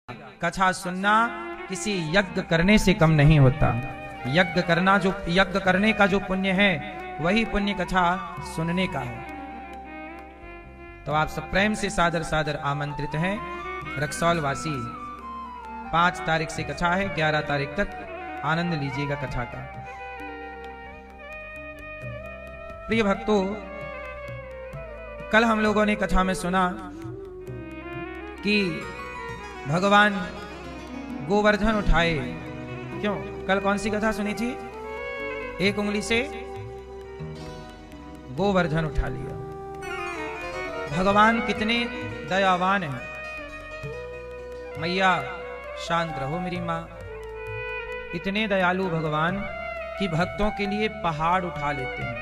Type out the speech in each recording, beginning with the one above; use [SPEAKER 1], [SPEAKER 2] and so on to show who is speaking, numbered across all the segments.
[SPEAKER 1] कथा सुनना किसी यज्ञ करने से कम नहीं होता। यज्ञ करने का जो पुण्य है वही पुण्य कथा सुनने का है। तो आप सब प्रेम से सादर सादर आमंत्रित हैं। रक्सौल वासी 5 तारीख से कथा है, 11 तारीख तक आनंद लीजिएगा कथा का। प्रिय भक्तों, कल हम लोगों ने कथा में सुना कि भगवान गोवर्धन उठाए। क्यों? कल कौन सी कथा सुनी थी? एक उंगली से गोवर्धन उठा लिया। भगवान कितने दयावान हैं। मैया शांत रहो मेरी मां। इतने दयालु भगवान कि भक्तों के लिए पहाड़ उठा लेते हैं।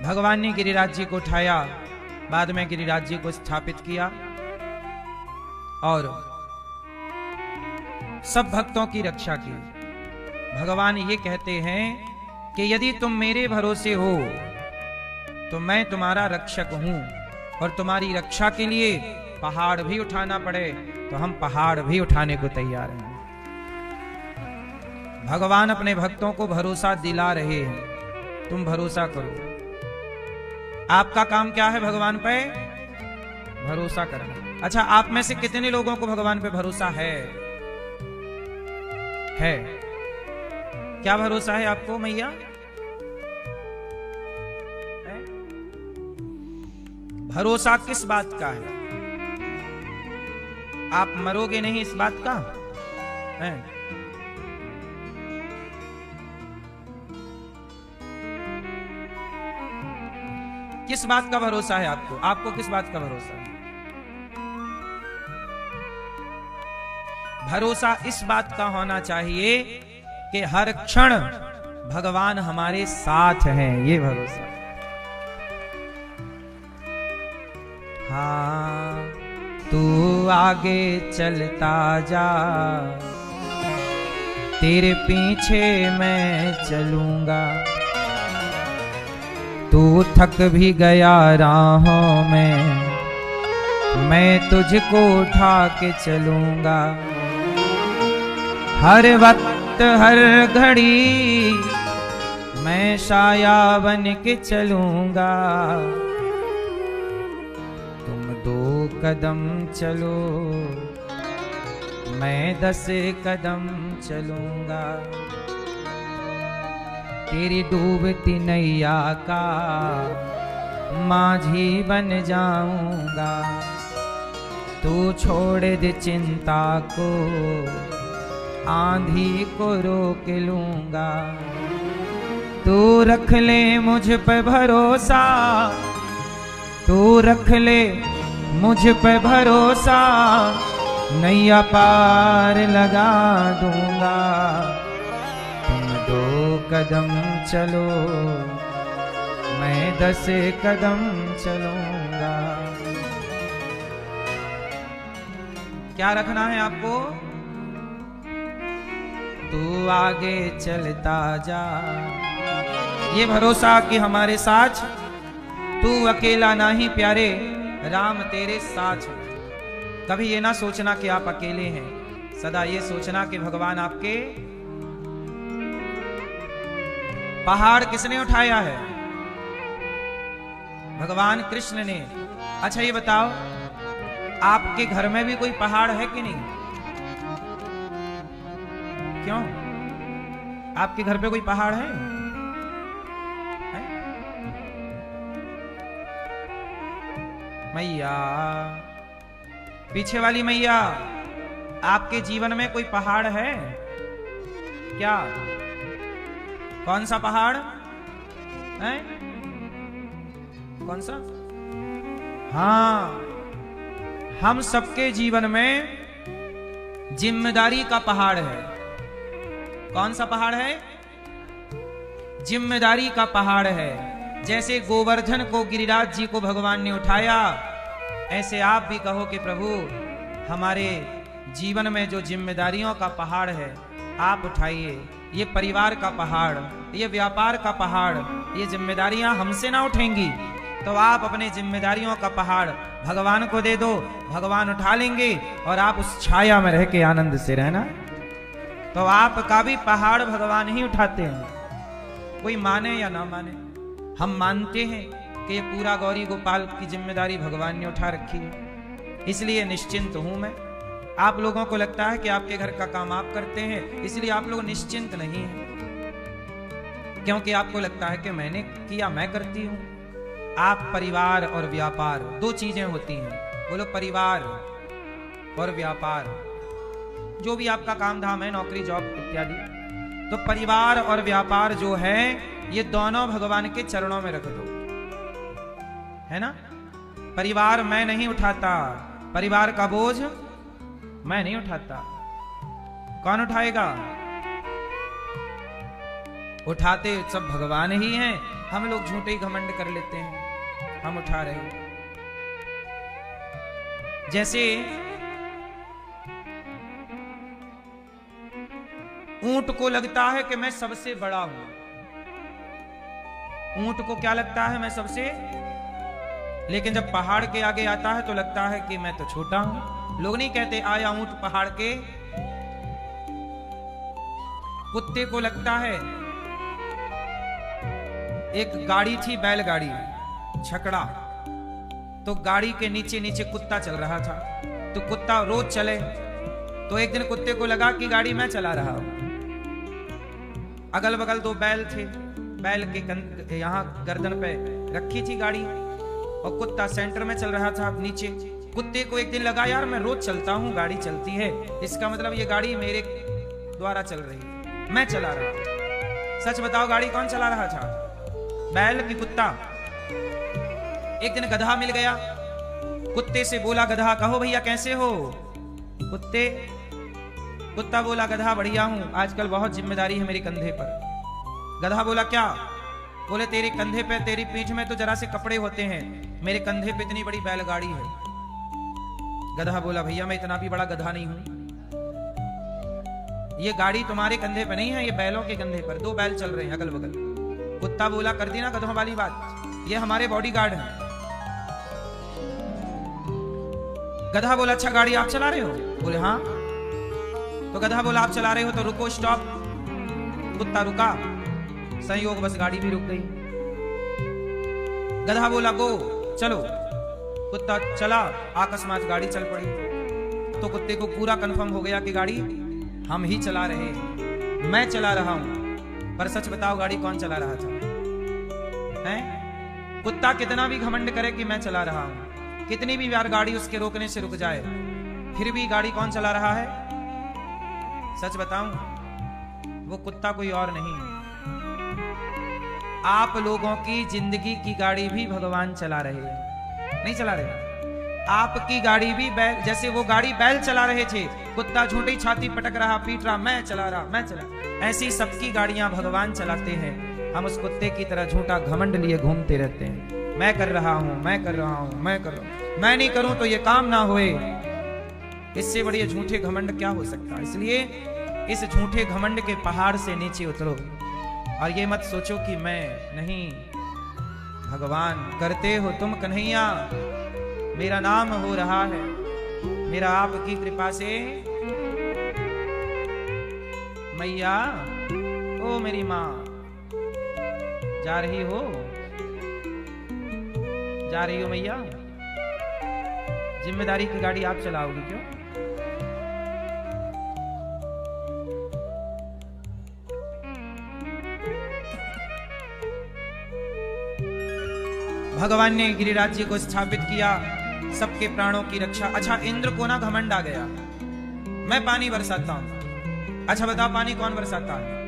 [SPEAKER 1] भगवान ने गिरिराज जी को उठाया, बाद में गिरिराज जी को स्थापित किया और सब भक्तों की रक्षा की। भगवान ये कहते हैं कि यदि तुम मेरे भरोसे हो तो मैं तुम्हारा रक्षक हूं, और तुम्हारी रक्षा के लिए पहाड़ भी उठाना पड़े तो हम पहाड़ भी उठाने को तैयार हैं। भगवान अपने भक्तों को भरोसा दिला रहे हैं, तुम भरोसा करो। आपका काम क्या है? भगवान पे भरोसा करना। अच्छा, आप में से कितने लोगों को भगवान पे भरोसा है? क्या भरोसा है आपको मैया? है? भरोसा किस बात का है? आप मरोगे नहीं इस बात का है? किस बात का भरोसा है आपको? आपको किस बात का भरोसा है? भरोसा इस बात का होना चाहिए कि हर क्षण भगवान हमारे साथ हैं, ये भरोसा। हाँ, तू आगे चलता जा, तेरे पीछे मैं चलूंगा। तू थक भी गया राहों में, मैं तुझको उठा के चलूंगा। हर वक्त हर घड़ी मैं साया बन के चलूंगा। तुम 2 कदम चलो, मैं 10 कदम चलूंगा। तेरी डूबती नैया का माझी बन जाऊंगा। तू छोड़ दे चिंता को, आंधी को रोक लूंगा। तू रख ले मुझ पे भरोसा, तू रख ले मुझ पे भरोसा, नैया पार लगा दूंगा। तुम 2 कदम चलो, मैं 10 कदम चलूंगा। क्या रखना है आपको? तू आगे चलता जा, ये भरोसा कि हमारे साथ तू अकेला नहीं प्यारे, राम तेरे साथ। कभी ये ना सोचना कि आप अकेले हैं, सदा ये सोचना कि भगवान आपके। पहाड़ किसने उठाया है? भगवान कृष्ण ने। अच्छा ये बताओ, आपके घर में भी कोई पहाड़ है कि नहीं? क्यों? आपके घर पे कोई पहाड़ है? मैया, पीछे वाली मैया, आपके जीवन में कोई पहाड़ है क्या? कौन सा पहाड़ है? कौन सा? हाँ, हम सबके जीवन में जिम्मेदारी का पहाड़ है। कौन सा पहाड़ है? जिम्मेदारी का पहाड़ है। जैसे गोवर्धन को गिरिराज जी को भगवान ने उठाया, ऐसे आप भी कहो कि प्रभु हमारे जीवन में जो जिम्मेदारियों का पहाड़ है आप उठाइए। ये परिवार का पहाड़, ये व्यापार का पहाड़, ये जिम्मेदारियां हमसे ना उठेंगी, तो आप अपनी जिम्मेदारियों का पहाड़ भगवान को दे दो, भगवान उठा लेंगे और आप उस छाया में रह के आनंद से रहना। तो आपका भी पहाड़ भगवान ही उठाते हैं, कोई माने या ना माने। हम मानते हैं कि ये पूरा गौरी गोपाल की जिम्मेदारी भगवान ने उठा रखी है, इसलिए निश्चिंत हूं मैं। आप लोगों को लगता है कि आपके घर का काम आप करते हैं, इसलिए आप लोग निश्चिंत नहीं हैं, क्योंकि आपको लगता है कि मैंने किया, मैं करती हूं। आप परिवार और व्यापार दो चीजें होती हैं, बोलो परिवार और व्यापार, जो भी आपका काम धाम है, नौकरी जॉब इत्यादि, तो परिवार और व्यापार जो है ये दोनों भगवान के चरणों में रख दो, है ना। परिवार मैं नहीं उठाता, परिवार का बोझ मैं नहीं उठाता, कौन उठाएगा? उठाते सब भगवान ही हैं, हम लोग झूठे ही घमंड कर लेते हैं हम उठा रहे हैं। जैसे ऊंट को लगता है कि मैं सबसे बड़ा हूं, ऊंट को क्या लगता है? मैं सबसे, लेकिन जब पहाड़ के आगे आता है तो लगता है कि मैं तो छोटा हूं। लोग नहीं कहते आया ऊंट पहाड़ के। कुत्ते को लगता है, एक गाड़ी थी बैलगाड़ी छकड़ा, तो गाड़ी के नीचे नीचे कुत्ता चल रहा था, तो कुत्ता रोज चले, तो एक दिन कुत्ते को लगा कि गाड़ी मैं चला रहा हूं। अगल बगल दो बैल थे, बैल के यहां गर्दन पे रखी थी गाड़ी और कुत्ता सेंटर में चल रहा था नीचे। कुत्ते को एक दिन लगा यार मैं रोज चलता हूं, गाड़ी चलती है, इसका मतलब ये गाड़ी मेरे द्वारा चल रही है, मैं चला रहा हूं। सच बताओ गाड़ी कौन चला रहा था, बैल की कुत्ता? एक दिन गधा मिल गया, कुत्ते से बोला गधा कहो भैया कैसे हो? कुत्ता बोला गधा बढ़िया हूं, आजकल बहुत जिम्मेदारी है मेरे कंधे पर। गधा बोला क्या? बोले तेरे कंधे पे, तेरी पीठ में तो जरा से कपड़े होते हैं, मेरे कंधे पे इतनी बड़ी बैलगाड़ी है। गधा बोला भैया मैं इतना भी बड़ा गधा नहीं हूं, ये गाड़ी तुम्हारे कंधे पे नहीं है, ये बैलों के कंधे पर, दो बैल चल रहे हैं अगल बगल। कुत्ता बोला कर दी ना गधों वाली बात, ये हमारे बॉडीगार्ड हैं। गधा बोला अच्छा गाड़ी आप चला रहे हो? बोले हाँ। तो गधा बोला आप चला रहे हो तो रुको, स्टॉप। कुत्ता रुका, संयोग बस गाड़ी भी रुक गई। गधा बोला गो, चलो। कुत्ता चला, अकस्मात गाड़ी चल पड़ी। तो कुत्ते को पूरा कंफर्म हो गया कि गाड़ी हम ही चला रहे हैं, मैं चला रहा हूं। पर सच बताओ गाड़ी कौन चला रहा था? हैं? कुत्ता कितना भी घमंड करे कि मैं चला रहा हूं, कितनी भी बार गाड़ी उसके रोकने से रुक जाए, फिर भी गाड़ी कौन चला रहा है? सच बताऊं, वो कुत्ता कोई और नहीं है। आप लोगों की जिंदगी की गाड़ी भी भगवान चला रहे हैं, नहीं चला रहे? आपकी गाड़ी भी बैल, जैसे वो गाड़ी बैल चला रहे थे, कुत्ता झूठी छाती पटक रहा, पीट रहा, मैं चला रहा, मैं चला, ऐसी सबकी गाड़ियां भगवान चलाते हैं। हम उस कुत्ते की तरह झूठा घमंड लिए घूमते रहते हैं, मैं कर रहा हूं, मैं कर रहा हूं, मैं कर रहा हूं, मैं नहीं करूं तो ये काम ना होए। इससे बड़े झूठे घमंड क्या हो सकता है? इसलिए इस झूठे घमंड के पहाड़ से नीचे उतरो और ये मत सोचो कि मैं नहीं, भगवान करते हो तुम कन्हैया, मेरा नाम हो रहा है, मेरा आपकी कृपा से। मैया ओ मेरी माँ, जा रही हो? जा रही हो मैया? जिम्मेदारी की गाड़ी आप चलाओगी क्यों? भगवान ने गिरिराज जी को स्थापित किया, सबके प्राणों की रक्षा। अच्छा इंद्र को ना घमंड आ गया, मैं पानी बरसाता हूं। अच्छा बताओ पानी कौन बरसाता है?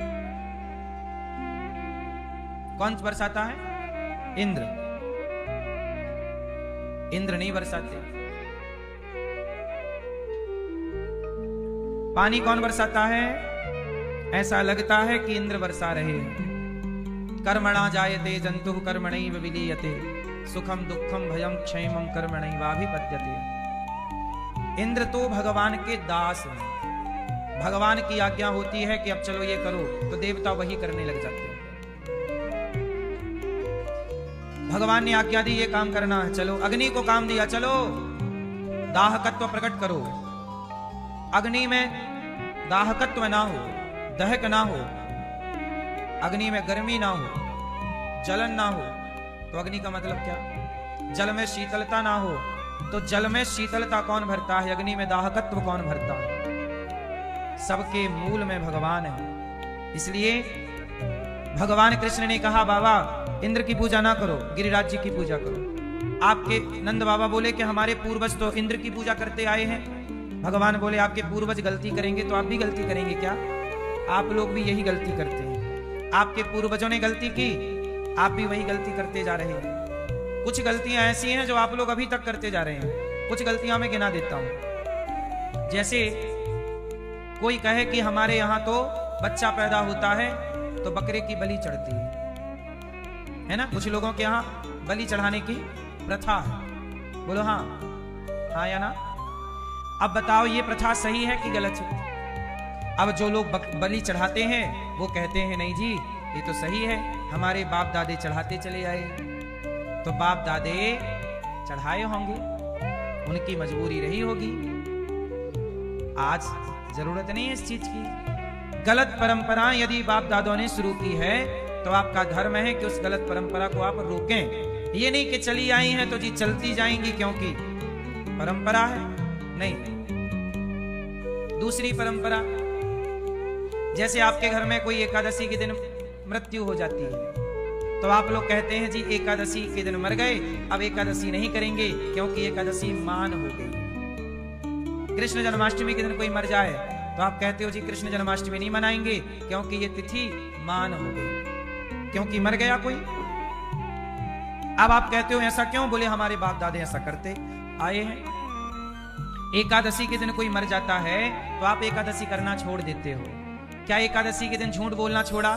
[SPEAKER 1] कौन बरसाता है? इंद्र। इंद्र नहीं बरसाते। पानी कौन बरसाता है? ऐसा लगता है कि इंद्र बरसा रहे हैं। कर्मणा जायते जंतुः कर्मणैव विलीयते, सुखम दुखम भयम क्षेमम कर्मणैवाभिपद्यते। इंद्र तो भगवान के दास हैं, भगवान की आज्ञा होती है कि अब चलो ये करो, तो देवता वही करने लग जाते हैं। भगवान ने आज्ञा दी ये काम करना है, चलो। अग्नि को काम दिया, चलो दाहकत्व प्रकट करो। अग्नि में दाहकत्व ना हो, दहक ना हो, अग्नि में गर्मी ना हो, जलन ना हो, तो अग्नि का मतलब क्या? जल में शीतलता ना हो, तो जल में शीतलता कौन भरता है? अग्नि में दाहकत्व कौन भरता है? सबके मूल में भगवान है। इसलिए भगवान कृष्ण ने कहा, बाबा इंद्र की पूजा ना करो, गिरिराज जी की पूजा करो। आपके नंद बाबा बोले कि हमारे पूर्वज तो इंद्र की पूजा करते आए हैं। भगवान बोले आपके पूर्वज गलती करेंगे तो आप भी गलती करेंगे क्या? आप लोग भी यही गलती करते हैं। आपके पूर्वजों ने गलती की, आप भी वही गलती करते जा रहे हैं। कुछ गलतियां ऐसी हैं जो आप लोग अभी तक करते जा रहे हैं। कुछ गलतियां मैं गिना देता हूं। जैसे कोई कहे कि हमारे यहां तो बच्चा पैदा होता है तो बकरे की बलि चढ़ती है ना? कुछ लोगों के यहां बलि चढ़ाने की प्रथा है। बोलो हाँ, हाँ या ना? अब बताओ ये प्रथा सही है कि गलत है? अब जो लोग बलि चढ़ाते हैं वो कहते हैं नहीं जी ये तो सही है, हमारे बाप दादे चढ़ाते चले आए। तो बाप दादे चढ़ाए होंगे, उनकी मजबूरी रही होगी, आज जरूरत नहीं है इस चीज की। गलत परंपरा यदि बाप दादों ने शुरू की है तो आपका धर्म है कि उस गलत परंपरा को आप रोकें। ये नहीं कि चली आई हैं तो जी चलती जाएंगी क्योंकि परंपरा है, नहीं। दूसरी परंपरा, जैसे आपके घर में कोई एकादशी के दिन मृत्यु हो जाती है तो आप लोग कहते हैं जी एकादशी के दिन मर गए, अब एकादशी नहीं करेंगे क्योंकि एकादशी मान हो गई। कृष्ण जन्माष्टमी के दिन कोई मर जाए तो आप कहते हो जी कृष्ण जन्माष्टमी नहीं मनाएंगे क्योंकि ये तिथि मान हो गई, क्योंकि मर गया कोई। अब आप कहते हो ऐसा क्यों? बोले हमारे बाप दादे ऐसा करते आए हैं। एकादशी के दिन कोई मर जाता है तो आप एकादशी करना छोड़ देते हो। क्या एकादशी के दिन झूठ बोलना छोड़ा,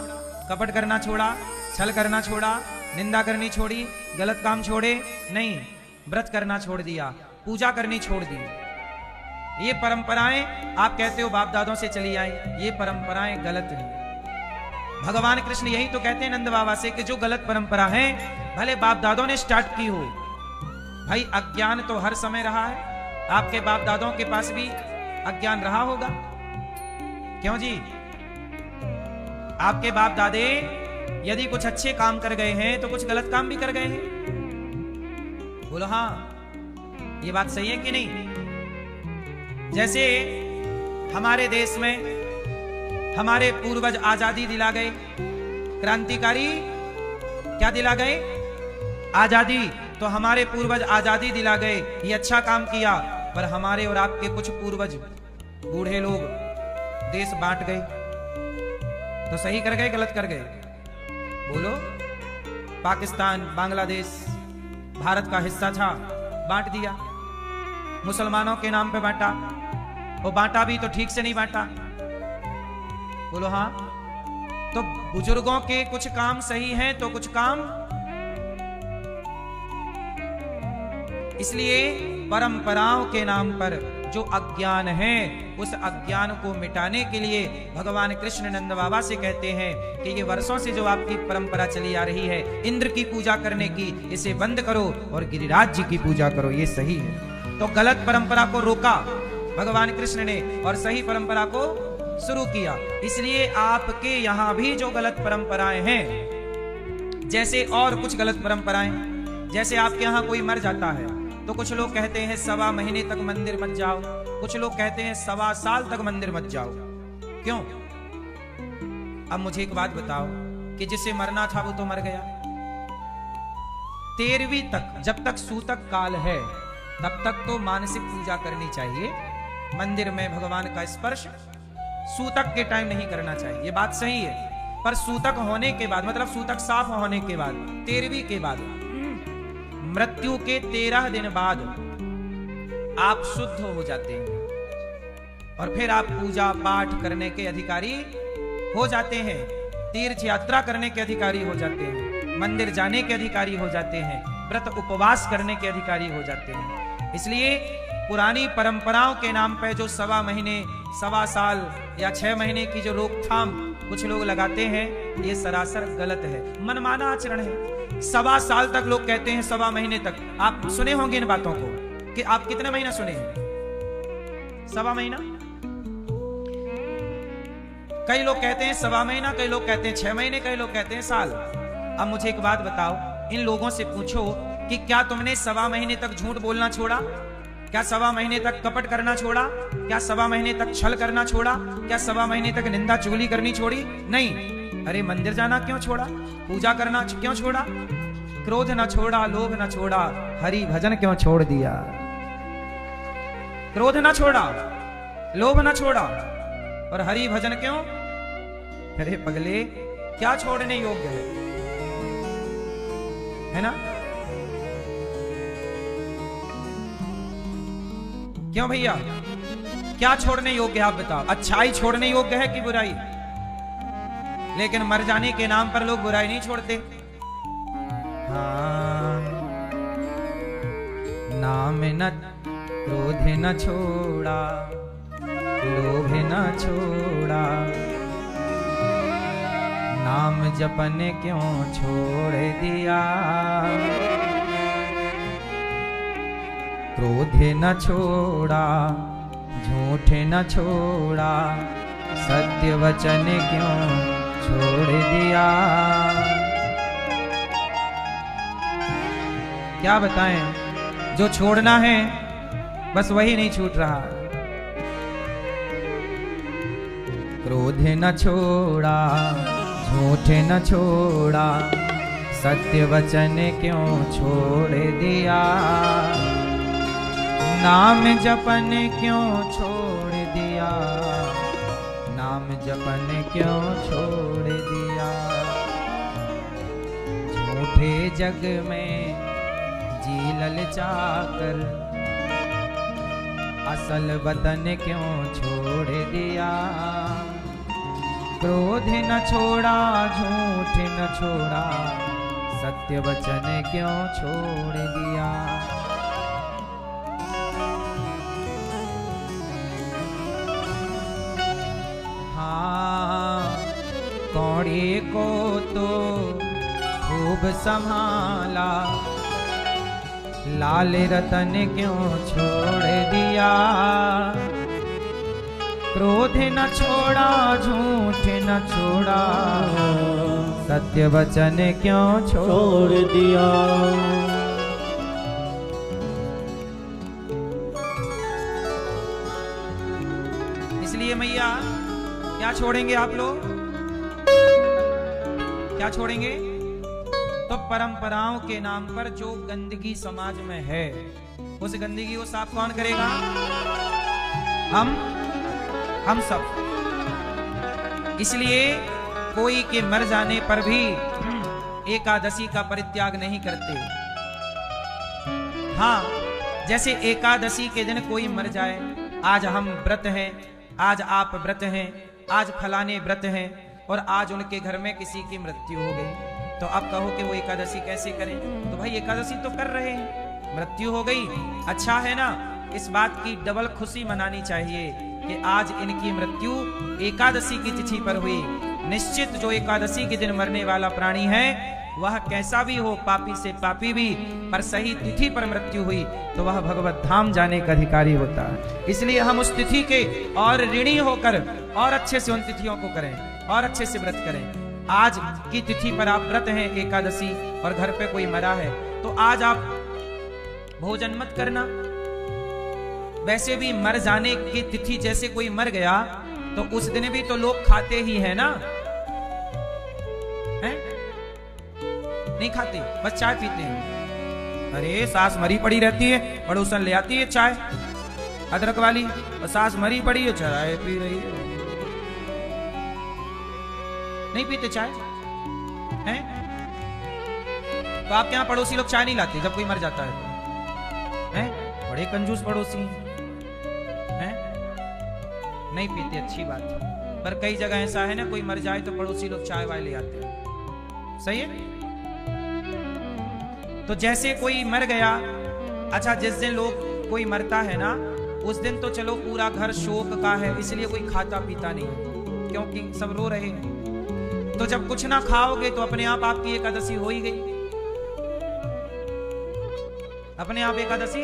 [SPEAKER 1] कपट करना छोड़ा, छल करना छोड़ा, निंदा करनी छोड़ी, गलत काम छोड़े? नहीं, व्रत करना छोड़ दिया, पूजा करनी छोड़ दी। ये परंपराएं आप कहते हो बाप दादों से चली आई, ये परंपराएं गलत हैं। भगवान कृष्ण यही तो कहते हैं नंद बाबा से कि जो गलत परंपरा है भले बाप दादों ने स्टार्ट की हो, भाई अज्ञान तो हर समय रहा है, आपके बाप दादों के पास भी अज्ञान रहा होगा, क्यों जी? आपके बाप दादे यदि कुछ अच्छे काम कर गए हैं तो कुछ गलत काम भी कर गए हैं। बोलो हाँ, ये बात सही है कि नहीं? जैसे हमारे देश में हमारे पूर्वज आजादी दिला गए, क्रांतिकारी क्या दिला गए? आजादी। तो हमारे पूर्वज आजादी दिला गए, ये अच्छा काम किया, पर हमारे और आपके कुछ पूर्वज बूढ़े लोग देश बांट गए, तो सही कर गए गलत कर गए? बोलो। पाकिस्तान, बांग्लादेश भारत का हिस्सा था, बांट दिया, मुसलमानों के नाम पे बांटा, वो बांटा भी तो ठीक से नहीं बांटा। बोलो हाँ। तो बुजुर्गों के कुछ काम सही हैं तो कुछ काम, इसलिए परंपराओं के नाम पर जो अज्ञान है उस अज्ञान को मिटाने के लिए भगवान कृष्ण नंद बाबा से कहते हैं कि ये वर्षों से जो आपकी परंपरा चली आ रही है इंद्र की पूजा करने की, इसे बंद करो और गिरिराज जी की पूजा करो, ये सही है। तो गलत परंपरा को रोका भगवान कृष्ण ने और सही परंपरा को शुरू किया। इसलिए आपके यहां भी जो गलत परंपराएं हैं, जैसे और कुछ गलत परंपराएं, जैसे आपके यहां कोई मर जाता है तो कुछ लोग कहते हैं 1.25 महीने तक मंदिर मत जाओ, कुछ लोग कहते हैं 1.25 साल तक मंदिर मत जाओ। क्यों? अब मुझे एक बात बताओ कि जिसे मरना था वो तो मर गया। 13वीं तक, जब तक सूतक काल है तब तक तो मानसिक पूजा करनी चाहिए, मंदिर में भगवान का स्पर्श सूतक के टाइम नहीं करना चाहिए, ये बात सही है। पर सूतक होने के बाद, मतलब सूतक साफ होने के बाद, 13वीं के बाद, मृत्यु के 13 दिन बाद आप शुद्ध हो जाते हैं और फिर आप पूजा पाठ करने के अधिकारी हो जाते हैं, तीर्थ यात्रा करने के अधिकारी हो जाते हैं, मंदिर जाने के अधिकारी हो जाते हैं, व्रत उपवास करने के अधिकारी हो जाते हैं। इसलिए पुरानी परंपराओं के नाम पर जो 1.25 महीने, 1.25 साल या 6 महीने की जो रोकथाम कुछ लोग लगाते हैं, ये सरासर गलत है, मनमाना आचरण है। 1.25 साल तक लोग कहते हैं, 1.25 महीने तक। आप सुने होंगे इन बातों को कि आप कितने महीना सुने हैं? 1.25 महीना। कई लोग कहते हैं 1.25 महीना, कई लोग कहते हैं 6 महीने, कई लोग कहते हैं साल। अब मुझे एक बात बताओ, इन लोगों से पूछो कि क्या तुमने 1.25 महीने तक झूठ बोलना छोड़ा? क्या 1.25 महीने तक कपट करना छोड़ा? क्या 1.25 महीने तक छल करना छोड़ा? क्या 1.25 महीने तक निंदा चुगली करनी छोड़ी? नहीं। अरे मंदिर जाना क्यों छोड़ा? पूजा करना क्यों छोड़ा? क्रोध न छोड़ा, लोभ न छोड़ा, हरि भजन क्यों छोड़ दिया? क्रोध न छोड़ा, लोभ न छोड़ा, और हरि भजन क्यों? अरे पगले, क्या छोड़ने योग्य है ना? क्यों भैया, क्या छोड़ने योग्य है? आप बताओ। अच्छाई छोड़ने योग्य है कि बुराई? लेकिन मर जाने के नाम पर लोग बुराई नहीं छोड़ते। हाँ, नाम न क्रोध न छोड़ा, लोभ न छोड़ा, नाम जपने क्यों छोड़ दिया? क्रोध न छोड़ा, झूठ न छोड़ा, सत्य वचन क्यों छोड़ दिया? क्या बताएं, जो छोड़ना है बस वही नहीं छूट रहा। क्रोध न छोड़ा, झूठ न छोड़ा, सत्य वचन क्यों छोड़ दिया? नाम जपन क्यों छोड़ दिया? नाम जपन क्यों छोड़ दिया? झूठे जग में जी ललचाकर असल वतन क्यों छोड़ दिया? क्रोध न छोड़ा, झूठ न छोड़ा, सत्य वचन क्यों छोड़ दिया? कौड़ी को तो खूब संभाला, लाल रतन क्यों छोड़ दिया? क्रोध न छोड़ा, झूठ न छोड़ा, सत्य वचन क्यों छोड़ दिया? इसलिए मैया, क्या छोड़ेंगे आप लोग? क्या छोड़ेंगे? तो परंपराओं के नाम पर जो गंदगी समाज में है, उस गंदगी को साफ कौन करेगा? हम सब। इसलिए कोई के मर जाने पर भी एकादशी का परित्याग नहीं करते। हाँ, जैसे एकादशी के दिन कोई मर जाए, आज हम व्रत हैं, आज आप व्रत हैं, आज फलाने व्रत हैं, और आज उनके घर में किसी की मृत्यु हो गई, तो आप कहो कि वो एकादशी कैसे करें? तो भाई एकादशी तो कर रहे हैं, मृत्यु हो गई, अच्छा है ना? इस बात की डबल खुशी मनानी चाहिए कि आज इनकी मृत्यु एकादशी की तिथि पर हुई। निश्चित जो एकादशी के दिन मरने वाला प्राणी है, वह कैसा भी हो, पापी से पापी भी, पर सही तिथि पर मृत्यु हुई तो वह भगवत धाम जाने का अधिकारी होता है। इसलिए हम उस तिथि के और ऋणी होकर और अच्छे से उन तिथियों को करें और अच्छे से व्रत करें। आज की तिथि पर आप व्रत हैं एकादशी और घर पे कोई मरा है, तो आज आप भोजन मत करना। वैसे भी मर जाने की तिथि, जैसे कोई मर गया तो उस दिन भी तो लोग खाते ही है ना, हैं? नहीं खाते, बस चाय पीते हैं। अरे सास मरी पड़ी रहती है, पड़ोसन ले आती है चाय अदरक वाली, और सास मरी पड़ी है चाय पी रही है। नहीं पीते चाय, हैं? तो आपके यहां पड़ोसी लोग चाय नहीं लाते जब कोई मर जाता है तो, हैं? बड़े कंजूस पड़ोसी हैं, नहीं पीते, अच्छी बात है। पर कई जगह ऐसा है ना, कोई मर जाए तो पड़ोसी लोग चाय वाले ले आते हैं, सही है? तो जैसे कोई मर गया, अच्छा जिस दिन लोग कोई मरता है ना, उस दिन तो चलो पूरा घर शोक का है, इसलिए कोई खाता पीता नहीं, क्योंकि सब रो रहे हैं। तो जब कुछ ना खाओगे तो अपने आप आपकी एकादशी हो ही गई, अपने आप एकादशी।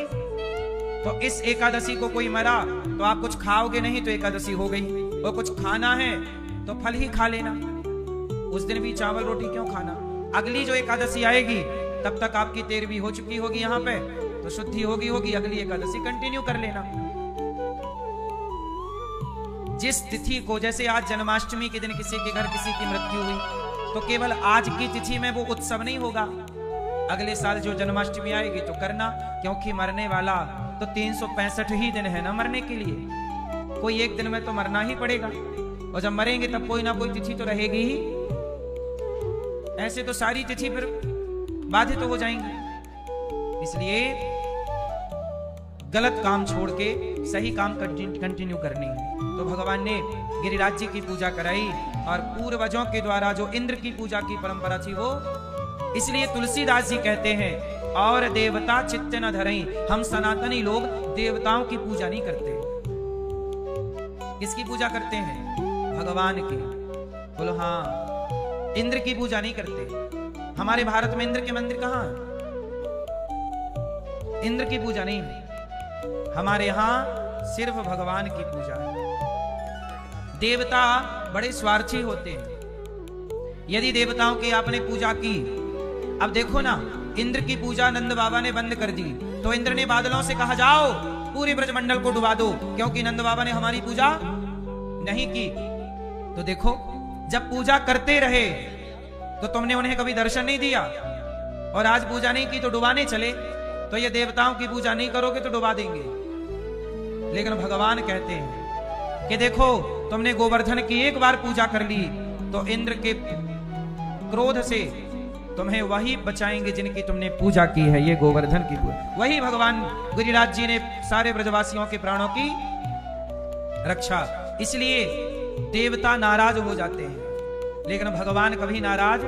[SPEAKER 1] तो इस एकादशी को कोई मरा तो आप कुछ खाओगे नहीं तो एकादशी हो गई, और कुछ खाना है तो फल ही खा लेना, उस दिन भी चावल रोटी क्यों खाना। अगली जो एकादशी आएगी तब तक आपकी 13वीं हो चुकी होगी यहाँ पे, तो शुद्धि होगी, अगली एकादशी कंटिन्यू कर लेना। जिस तिथि को, जैसे आज जन्माष्टमी के दिन किसी के घर किसी की मृत्यु हुई, तो केवल आज की तिथि में वो उत्सव नहीं होगा, अगले साल जो जन्माष्टमी आएगी तो करना, क्योंकि मरने वाला तो 365 ही दिन है ना मरने के लिए, कोई एक दिन में तो मरना ही पड़ेगा, और जब मरेंगे तब कोई ना कोई तिथि तो रहेगी ही। ऐसे तो सारी तिथि फिर बाधित तो हो जाएंगी। इसलिए गलत काम छोड़ के सही काम कंटिन्यू करनी है। तो भगवान ने गिरिराज जी की पूजा कराई, और पूर्वजों के द्वारा जो इंद्र की पूजा की परंपरा थी वो, इसलिए तुलसीदास जी कहते हैं और देवता चित्त न धरई, हम सनातनी लोग देवताओं की पूजा नहीं करते। किसकी पूजा करते हैं? भगवान की। बोलो हाँ, इंद्र की पूजा नहीं करते। हमारे भारत में इंद्र के मंदिर कहां है? इंद्र की पूजा नहीं, हमारे यहां सिर्फ भगवान की पूजा है। देवता बड़े स्वार्थी होते हैं। यदि देवताओं की आपने पूजा की, अब देखो ना, इंद्र की पूजा नंद बाबा ने बंद कर दी, तो इंद्र ने बादलों से कहा जाओ पूरे ब्रजमंडल को डुबा दो, क्योंकि नंद बाबा ने हमारी पूजा नहीं की। तो देखो, जब पूजा करते रहे तो तुमने उन्हें कभी दर्शन नहीं दिया, और आज पूजा नहीं की तो डुबाने चले, तो ये देवताओं की पूजा नहीं करोगे तो डुबा देंगे। लेकिन भगवान कहते हैं कि देखो, तुमने गोवर्धन की एक बार पूजा कर ली तो इंद्र के क्रोध से तुम्हें वही बचाएंगे जिनकी तुमने पूजा की है, ये गोवर्धन की पूजा। वही भगवान गिरिराज जी ने सारे ब्रजवासियों के प्राणों की रक्षा। इसलिए देवता नाराज हो जाते हैं, लेकिन भगवान कभी नाराज।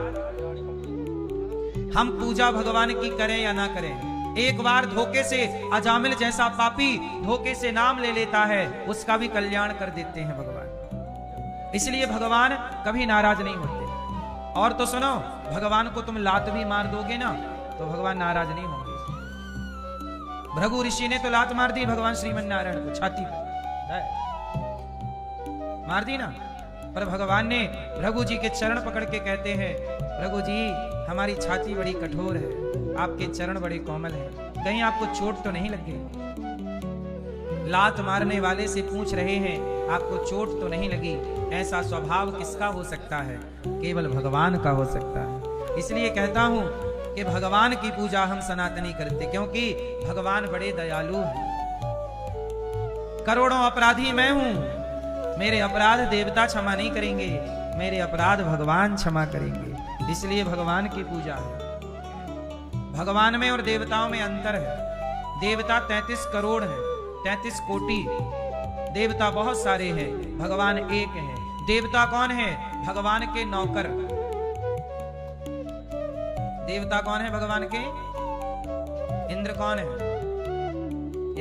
[SPEAKER 1] हम पूजा भगवान की करें या ना करें, एक बार धोखे से अजामिल जैसा पापी धोखे से नाम ले लेता है, उसका भी कल्याण कर देते हैं भगवान। इसलिए भगवान कभी नाराज नहीं होते। और तो सुनो, भगवान को तुम लात भी मार दोगे ना तो भगवान नाराज नहीं होंगे। भृगु ऋषि ने तो लात मार दी भगवान श्रीमन नारायण को छाती पर, मार दी ना, पर भगवान ने भृगु जी के चरण पकड़ के कहते हैं, भृगु जी हमारी छाती बड़ी कठोर है, आपके चरण बड़े कोमल हैं, कहीं आपको चोट तो नहीं लग गई। लात मारने वाले से पूछ रहे हैं आपको चोट तो नहीं लगी। ऐसा स्वभाव किसका हो सकता है? केवल भगवान का हो सकता है। इसलिए कहता हूं कि भगवान की पूजा हम सनातनी करते, क्योंकि भगवान बड़े दयालु हैं। करोड़ों अपराधी मैं हूं, मेरे अपराध देवता क्षमा नहीं करेंगे, मेरे अपराध भगवान क्षमा करेंगे। इसलिए भगवान की पूजा है। भगवान में और देवताओं में अंतर है। देवता 33 करोड़ है, 33 कोटि देवता बहुत सारे हैं, भगवान एक है। देवता कौन है? भगवान के नौकर। देवता कौन है भगवान के? इंद्र कौन है?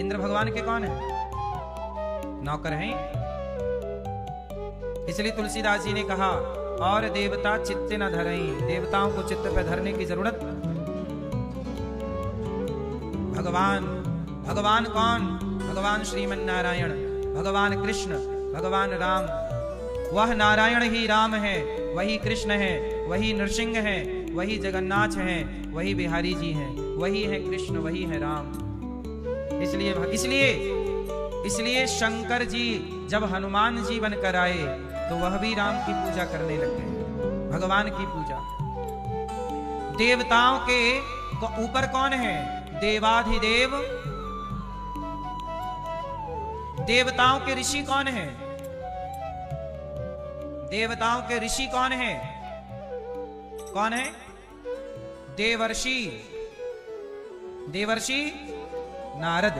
[SPEAKER 1] इंद्र भगवान के कौन है? नौकर हैं। इसलिए तुलसीदास जी ने कहा और देवता चित्त न धरई, देवताओं को चित्त पे धरने की जरूरत। भगवान, भगवान कौन? भगवान श्रीमन नारायण, भगवान कृष्ण, भगवान राम। वह नारायण ही राम है, वही कृष्ण है, वही नृसिंह है, वही जगन्नाथ है, वही बिहारी जी हैं, वही है कृष्ण, वही है राम। इसलिए शंकर जी जब हनुमान जी बनकर आए तो वह भी राम की पूजा करने लग गए, भगवान की पूजा। देवताओं के ऊपर कौन है? देवाधिदेव। देवताओं के ऋषि कौन है? देवताओं के ऋषि कौन है? कौन है? देवर्षि। देवर्षि नारद।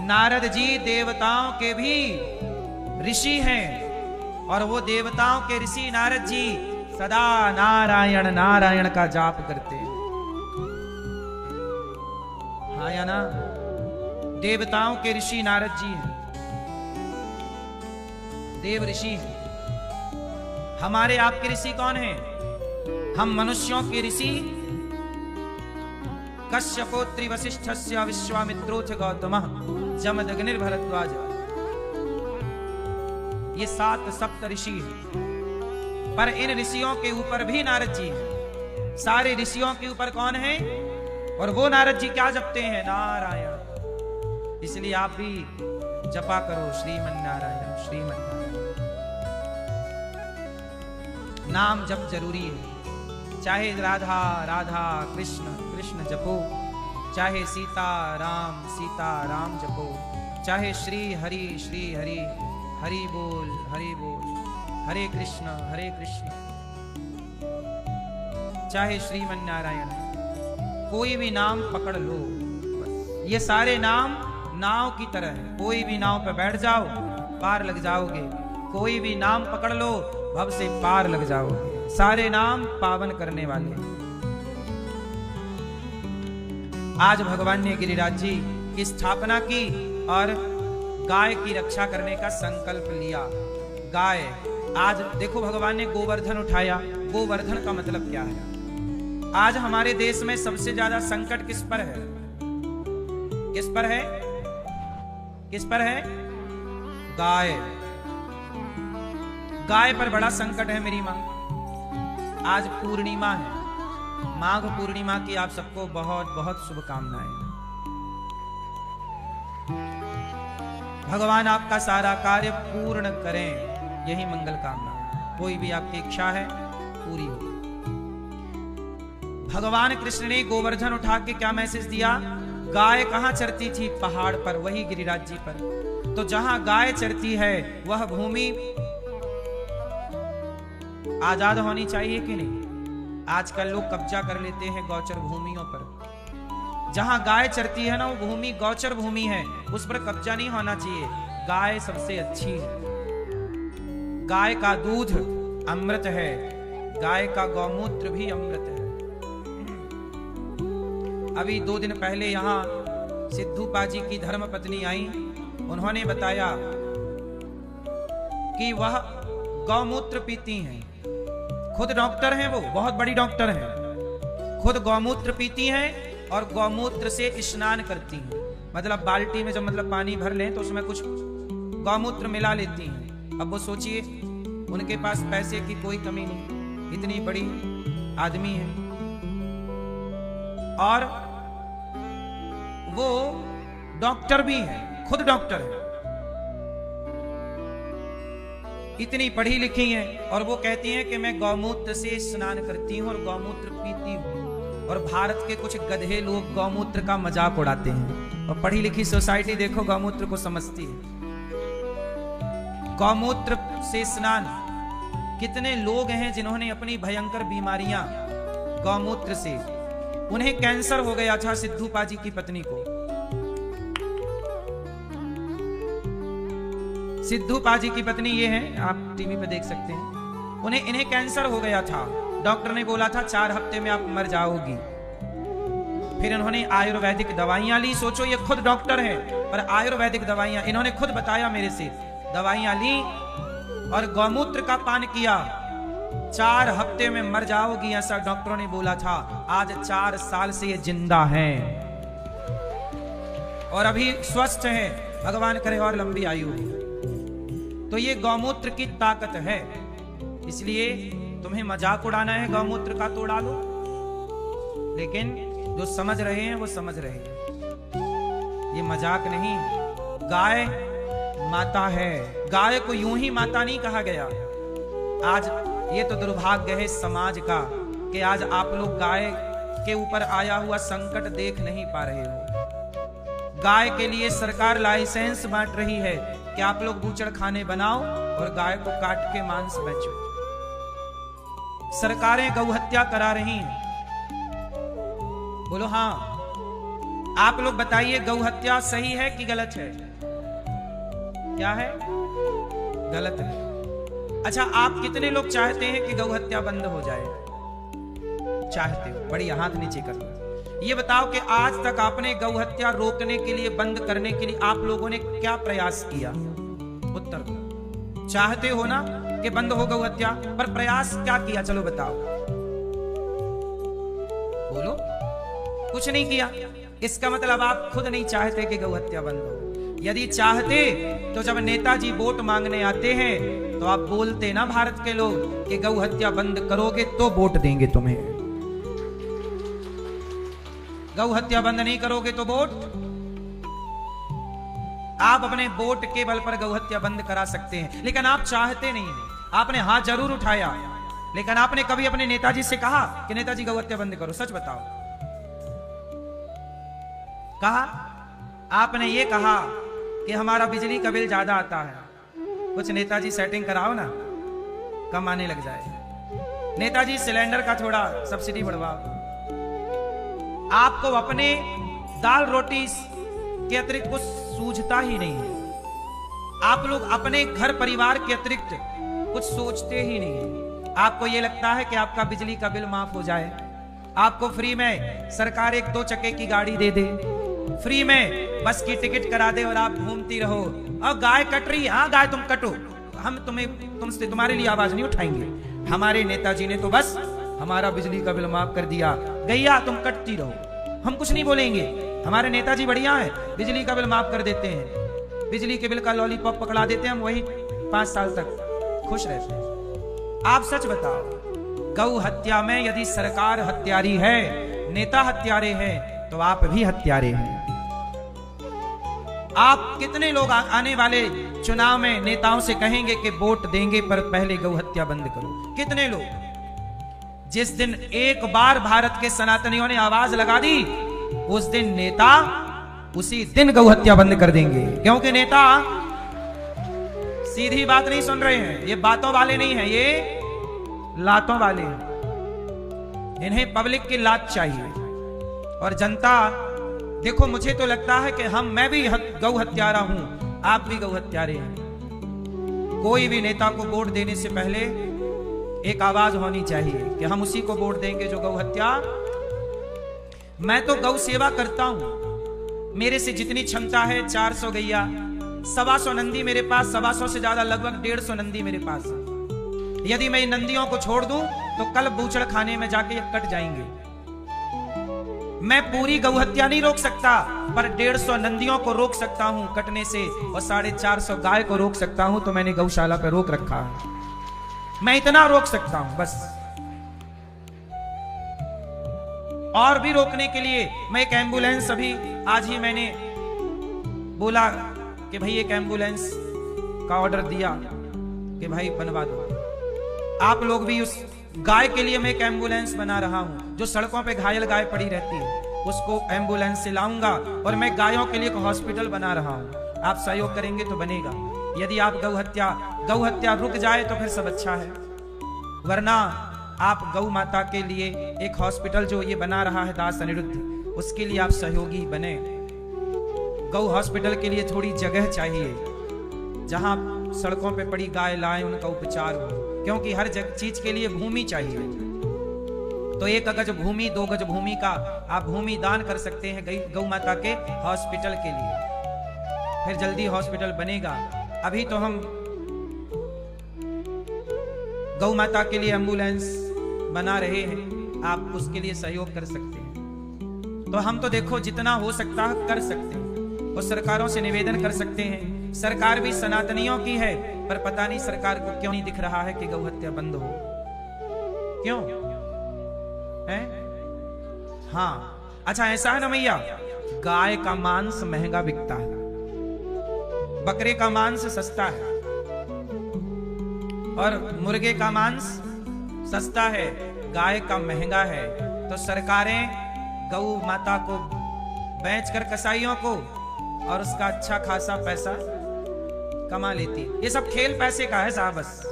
[SPEAKER 1] नारद जी देवताओं के भी ऋषि हैं, और वो देवताओं के ऋषि नारद जी सदा नारायण नारायण का जाप करते हैं। हाँ या ना? देवताओं के ऋषि नारद जी हैं, देव ऋषि हैं। हमारे आपके ऋषि कौन हैं? हम मनुष्यों के ऋषि कश्यपोत्री वसिष्ठस्य विश्वामित्रोथ गौतमः जमदग्निर्भरद्वाज। ये 7 सप्त ऋषि हैं, पर इन ऋषियों के ऊपर भी नारद जी हैं। सारे ऋषियों के ऊपर कौन है? और वो नारद जी क्या जपते हैं? नारायण। इसलिए आप भी जपा करो श्रीमन नारायण श्रीमन नारायण। नाम जप जरूरी है, चाहे राधा राधा कृष्ण कृष्ण जपो, चाहे सीता राम जपो, चाहे श्री हरि हरि बोल हरे कृष्ण चाहे श्रीमन नारायण, कोई भी नाम पकड़ लो। ये सारे नाम नाव की तरह है, कोई भी नाव पे बैठ जाओ पार लग जाओगे, कोई भी नाम पकड़ लो भव से पार लग जाओगे। सारे नाम पावन करने वाले। आज भगवान ने गिरिराज जी की स्थापना की और गाय की रक्षा करने का संकल्प लिया। गाय, आज देखो भगवान ने गोवर्धन उठाया। गोवर्धन का मतलब क्या है? आज हमारे देश में सबसे ज्यादा संकट किस पर है? किस पर है? किस पर है? गाय। गाय पर बड़ा संकट है मेरी मां। आज पूर्णिमा है, माघ पूर्णिमा की आप सबको बहुत बहुत शुभकामनाएं। भगवान आपका सारा कार्य पूर्ण करें, यही मंगल कामना। कोई भी आपकी इच्छा है पूरी हो। भगवान कृष्ण ने गोवर्धन उठा के क्या मैसेज दिया? गाय कहां चरती थी? पहाड़ पर, वही गिरिराज जी पर। तो जहां गाय चरती है वह भूमि आजाद होनी चाहिए कि नहीं? आजकल लोग कब्जा कर लेते हैं गौचर भूमियों पर। जहां गाय चरती है ना, वो भूमि गौचर भूमि है, उस पर कब्जा नहीं होना चाहिए। गाय सबसे अच्छी है। गाय का दूध अमृत है, गाय का गौमूत्र भी अमृत है। अभी 2 दिन पहले यहां सिद्धू पाजी की धर्म पत्नी आई, उन्होंने बताया कि वह गौमूत्र पीती हैं। खुद डॉक्टर हैं, वो बहुत बड़ी डॉक्टर हैं। खुद गौमूत्र पीती हैं और गौमूत्र से स्नान करती हैं। मतलब बाल्टी में जब पानी भर लें तो उसमें कुछ गौमूत्र मिला लेती हैं। अब वो सोचिए, उनके पास पैसे की कोई कमी नहीं, इतनी बड़ी आदमी है और वो डॉक्टर भी है, खुद डॉक्टर है, इतनी पढ़ी लिखी हैं और वो कहती हैं कि मैं गौमूत्र से स्नान करती हूं और गौमूत्र पीती हूं। और भारत के कुछ गधे लोग गौमूत्र का मजाक उड़ाते हैं। और पढ़ी लिखी सोसाइटी देखो गौमूत्र को समझती है। गौमूत्र से स्नान, कितने लोग हैं जिन्होंने अपनी भयंकर बीमारियां गौमूत्र से, उन्हें कैंसर हो गया था सिद्धू पाजी की पत्नी को। सिद्धू पाजी की पत्नी ये है, आप टीवी पे देख सकते हैं। इन्हें कैंसर हो गया था। डॉक्टर ने बोला था 4 हफ्ते में आप मर जाओगी। फिर इन्होंने आयुर्वेदिक दवाइयां ली। सोचो, ये खुद डॉक्टर है पर आयुर्वेदिक दवाइयां, इन्होंने खुद बताया मेरे से, दवाइयां ली और गौमूत्र का पान किया। 4 हफ्ते में मर जाओगी ऐसा डॉक्टरों ने बोला था। आज 4 साल से ये जिंदा हैं और अभी स्वस्थ हैं। भगवान करे और लंबी आयु हो। तो ये गौमूत्र की ताकत है। इसलिए तुम्हें मजाक उड़ाना है गौमूत्र का तो उड़ा लो, लेकिन जो समझ रहे हैं वो समझ रहे हैं, ये मजाक नहीं। गाय माता है, गाय को यूं ही माता नहीं कहा गया। आज ये तो दुर्भाग्य है समाज का कि आज आप लोग गाय के ऊपर आया हुआ संकट देख नहीं पा रहे हो। गाय के लिए सरकार लाइसेंस बांट रही है कि आप लोग बूचड़ खाने बनाओ और गाय को काट के मांस बेचो। सरकारें गौ हत्या करा रही हैं। बोलो हाँ, आप लोग बताइए गौ हत्या सही है कि गलत है? क्या है? गलत है। अच्छा, आप कितने लोग चाहते हैं कि गौ हत्या बंद हो जाए? चाहते हो? बढ़िया, हाथ नीचे कर लो। ये बताओ कि आज तक आपने गौ हत्या रोकने के लिए, बंद करने के लिए आप लोगों ने क्या प्रयास किया? उत्तर दो। चाहते हो ना कि बंद हो गौ हत्या, पर प्रयास क्या किया? चलो बताओ, बोलो। कुछ नहीं किया। इसका मतलब आप खुद नहीं चाहते कि गौ हत्या बंद हो। यदि चाहते तो जब नेताजी वोट मांगने आते हैं तो आप बोलते ना भारत के लोग कि गौ हत्या बंद करोगे तो वोट देंगे तुम्हें, गौ हत्या बंद नहीं करोगे तो वोट। आप अपने वोट के बल पर गौ हत्या बंद करा सकते हैं, लेकिन आप चाहते नहीं हैं। आपने हाथ जरूर उठाया, लेकिन आपने कभी अपने नेताजी से कहा कि नेताजी गौ हत्या बंद करो? सच बताओ, कहा? आपने ये कहा कि हमारा बिजली का बिल ज्यादा आता है, कुछ नेताजी सेटिंग कराओ ना, कम आने लग जाए। नेताजी सिलेंडर का थोड़ा सब्सिडी बढ़वाओ। आपको अपने दाल रोटी के अतिरिक्त कुछ सूझता ही नहीं है। आप लोग अपने घर परिवार के अतिरिक्त कुछ सोचते ही नहीं है। आपको यह लगता है कि आपका बिजली का बिल माफ हो जाए, आपको फ्री में सरकार एक 2 चक्के की गाड़ी दे दे, फ्री में बस की टिकट करा दे और आप घूमती रहो। और गाय कट रही है, हाँ गाय तुम कटो, हम तुमसे तुम्हारे लिए आवाज नहीं उठाएंगे। हमारे नेताजी ने तो बस हमारा बिजली का बिल माफ कर दिया, गैया तुम कटती रहो, हम कुछ नहीं बोलेंगे। हमारे नेताजी बढ़िया है, बिजली का बिल माफ कर देते हैं, बिजली के बिल का लॉलीपॉप पकड़ा देते हैं, हम वही 5 साल तक खुश रहते हैं। आप सच बताओ, गौ हत्या में यदि सरकार हत्यारी है, नेता हत्यारे हैं, तो आप भी हत्यारे हैं। आप कितने लोग आने वाले चुनाव में नेताओं से कहेंगे कि वोट देंगे पर पहले गौ हत्या बंद करो? कितने लोग? जिस दिन एक बार भारत के सनातनियों ने आवाज लगा दी, उस दिन नेता उसी दिन गौ हत्या बंद कर देंगे, क्योंकि नेता सीधी बात नहीं सुन रहे हैं, ये बातों वाले नहीं हैं, ये लातों वाले हैं। इन्हें पब्लिक की लात चाहिए। और जनता, देखो मुझे तो लगता है कि मैं भी गौ हत्यारा हूं, आप भी गौ हत्यारे हैं। कोई भी नेता को वोट देने से पहले एक आवाज होनी चाहिए कि हम उसी को वोट देंगे जो गौ हत्या। मैं तो गौ सेवा करता हूं, मेरे से जितनी क्षमता है 400 गैया, 125 नंदी मेरे पास, 125 से ज्यादा लगभग 150 नंदी मेरे पास है। यदि मैं इन नंदियों को छोड़ दूं तो कल बूचड़ खाने में जाके ये कट जाएंगे। मैं पूरी गौ हत्या नहीं रोक सकता, पर 150 नंदियों को रोक सकता हूं कटने से, और 450 गाय को रोक सकता हूं। तो मैंने गौशाला पर रोक रखा है, मैं इतना रोक सकता हूं बस। और भी रोकने के लिए मैं एक एम्बुलेंस, अभी आज ही मैंने बोला कि भाई एक एम्बुलेंस का ऑर्डर दिया कि भाई बनवा दो। आप लोग भी उस गाय के लिए मैं एक एम्बुलेंस बना रहा हूं, जो सड़कों पे घायल गाय पड़ी रहती है, उसको एम्बुलेंस से लाऊंगा। और मैं गायों के लिए एक हॉस्पिटल बना रहा हूं, आप सहयोग करेंगे तो बनेगा। यदि आप गौ हत्या रुक जाए तो फिर सब अच्छा है, वरना आप गौ माता के लिए एक हॉस्पिटल जो ये बना रहा है दास अनिरुद्ध, उसके लिए आप सहयोगी बने। गौ हॉस्पिटल के लिए थोड़ी जगह चाहिए जहां सड़कों पे पड़ी गाय लाएं, उनका उपचार हो, क्योंकि हर चीज के लिए भूमि चाहिए। तो 1 गज भूमि, 2 गज भूमि का आप भूमि दान कर सकते हैं गौ माता के हॉस्पिटल के लिए, फिर जल्दी हॉस्पिटल बनेगा। अभी तो हम गौ माता के लिए एम्बुलेंस बना रहे हैं, आप उसके लिए सहयोग कर सकते हैं। तो हम तो देखो जितना हो सकता है कर सकते हैं, और सरकारों से निवेदन कर सकते हैं। सरकार भी सनातनियों की है, पर पता नहीं सरकार को क्यों नहीं दिख रहा है कि गौ हत्या बंद हो। क्यों है? हाँ अच्छा, ऐसा है ना भैया, गाय का मांस महंगा बिकता है, बकरे का मांस सस्ता है, और मुर्गे का मांस सस्ता है, गाय का महंगा है। तो सरकारें गौ माता को बेचकर कसाईयों को और उसका अच्छा खासा पैसा कमा लेती है। ये सब खेल पैसे का है साहब। बस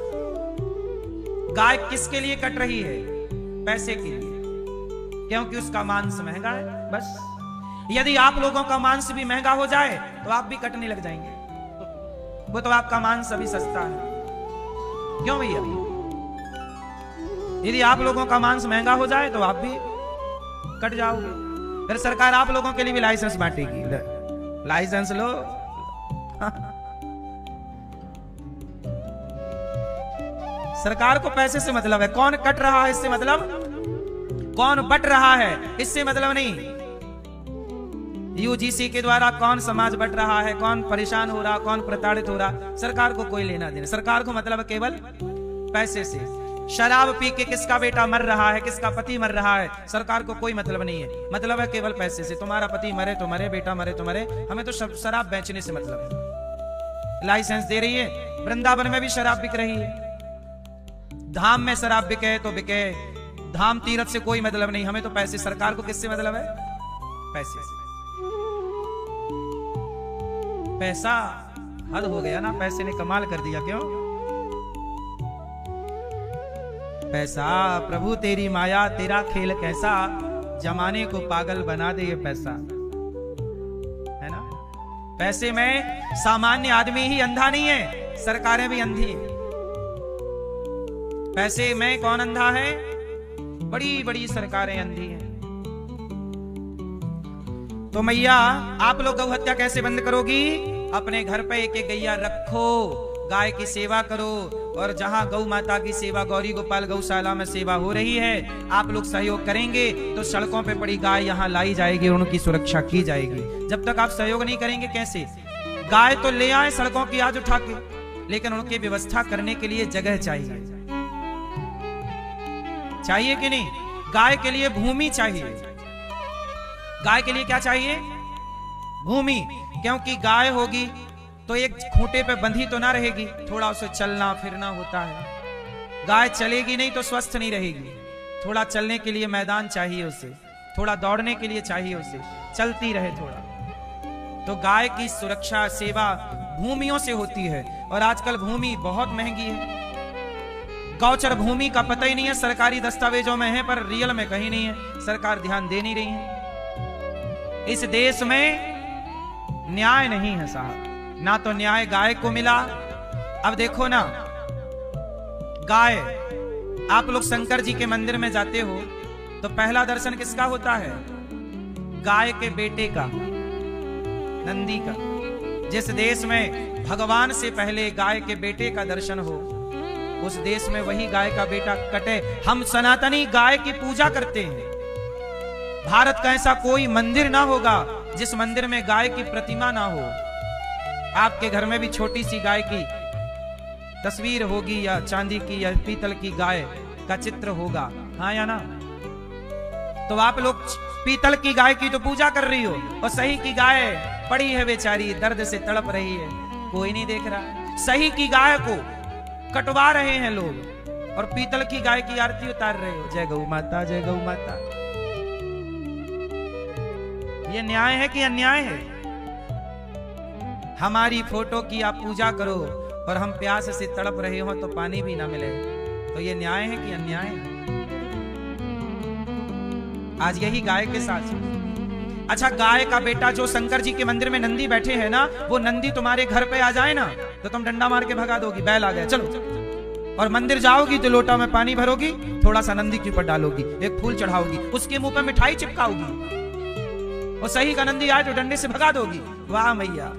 [SPEAKER 1] गाय किसके लिए कट रही है? पैसे के लिए, क्योंकि उसका मांस महंगा है। बस यदि आप लोगों का मांस भी महंगा हो जाए तो आप भी कटने लग जाएंगे, वो तो आपका मांस अभी सस्ता है। क्यों भैया? यदि आप लोगों का मांस महंगा हो जाए तो आप भी कट जाओगे। फिर सरकार आप लोगों के लिए भी लाइसेंस बांटेगी, लाइसेंस लो। सरकार को पैसे से मतलब है, कौन कट रहा है इससे मतलब, कौन बट रहा है इससे मतलब नहीं। यूजीसी के द्वारा कौन समाज बट रहा है, कौन परेशान हो रहा, कौन प्रताड़ित हो रहा, सरकार को कोई लेना देना। सरकार को मतलब केवल पैसे से। शराब पी के किसका बेटा मर रहा है, किसका पति मर रहा है, सरकार को कोई मतलब नहीं है। मतलब है केवल पैसे से। तुम्हारा पति मरे तो मरे, बेटा मरे तो मरे, हमें तो शराब बेचने से मतलब है। लाइसेंस दे रही है, वृंदावन में भी शराब बिक रही है। धाम में शराब बिके तो बिके, धाम तीर्थ से कोई मतलब नहीं, हमें तो पैसे। सरकार को किससे मतलब है? पैसे से। पैसा हद हो गया ना, पैसे ने कमाल कर दिया। क्यों? पैसा प्रभु तेरी माया तेरा खेल कैसा, जमाने को पागल बना दे ये पैसा, है ना। पैसे में सामान्य आदमी ही अंधा नहीं है, सरकारें भी अंधी है। पैसे में कौन अंधा है? बड़ी बड़ी सरकारें अंधी हैं। तो मैया आप लोग गौ हत्या कैसे बंद करोगी? अपने घर पे एक एक गैया रखो, गाय की सेवा करो, और जहां गौ माता की सेवा गौरी गोपाल गौशाला में सेवा हो रही है, आप लोग सहयोग करेंगे तो सड़कों पे पड़ी गाय यहां लाई जाएगी और उनकी सुरक्षा की जाएगी। जब तक आप सहयोग नहीं करेंगे कैसे? गाय तो ले आए सड़कों की आज उठा के, लेकिन उनकी व्यवस्था करने के लिए जगह चाहिए, चाहिए कि नहीं? गाय के लिए भूमि चाहिए। गाय के लिए क्या चाहिए? भूमि। क्योंकि गाय होगी तो एक खूंटे पे बंधी तो ना रहेगी, थोड़ा उसे चलना फिरना होता है। गाय चलेगी नहीं तो स्वस्थ नहीं रहेगी, थोड़ा चलने के लिए मैदान चाहिए उसे, थोड़ा दौड़ने के लिए चाहिए उसे, चलती रहे थोड़ा। तो गाय की सुरक्षा सेवा भूमियों से होती है, और आजकल भूमि बहुत महंगी है। गौचर भूमि का पता ही नहीं है, सरकारी दस्तावेजों में है पर रियल में कहीं नहीं है, सरकार ध्यान दे नहीं रही है। इस देश में न्याय नहीं है साहब, ना तो न्याय गाय को मिला। अब देखो ना, गाय, आप लोग शंकर जी के मंदिर में जाते हो तो पहला दर्शन किसका होता है? गाय के बेटे का, नंदी का। जिस देश में भगवान से पहले गाय के बेटे का दर्शन हो, उस देश में वही गाय का बेटा कटे। हम सनातनी गाय की पूजा करते हैं। भारत का ऐसा कोई मंदिर ना होगा जिस मंदिर में गाय की प्रतिमा ना हो। आपके घर में भी छोटी सी गाय की तस्वीर होगी, या चांदी की या पीतल की गाय का चित्र होगा, हाँ या ना? तो आप लोग पीतल की गाय की तो पूजा कर रही हो, और सही की गाय पड़ी है बेचारी, दर्द से तड़प रही है, कोई नहीं देख रहा। सही की गाय को कटवा रहे हैं लोग, और पीतल की गाय की आरती उतार रहे हो। जय गौ माता, जय गौ माता। ये न्याय है कि अन्याय है? हमारी फोटो की आप पूजा करो और हम प्यास से तड़प रहे हो तो पानी भी ना मिले, तो ये न्याय है कि अन्याय है? आज यही गाय के साथ। अच्छा, गाय का बेटा जो शंकर जी के मंदिर में नंदी बैठे हैं ना, वो नंदी तुम्हारे घर पे आ जाए ना तो तुम डंडा मार के भगा दोगी, बैल आ गया चलो। और मंदिर जाओगी तो लोटा में पानी भरोगी, थोड़ा सा नंदी के ऊपर डालोगी, एक फूल चढ़ाओगी, उसके मुंह पे मिठाई चिपकाओगी, और सही का नंदी आए तो डंडे से भगा दोगी। वाह मैया,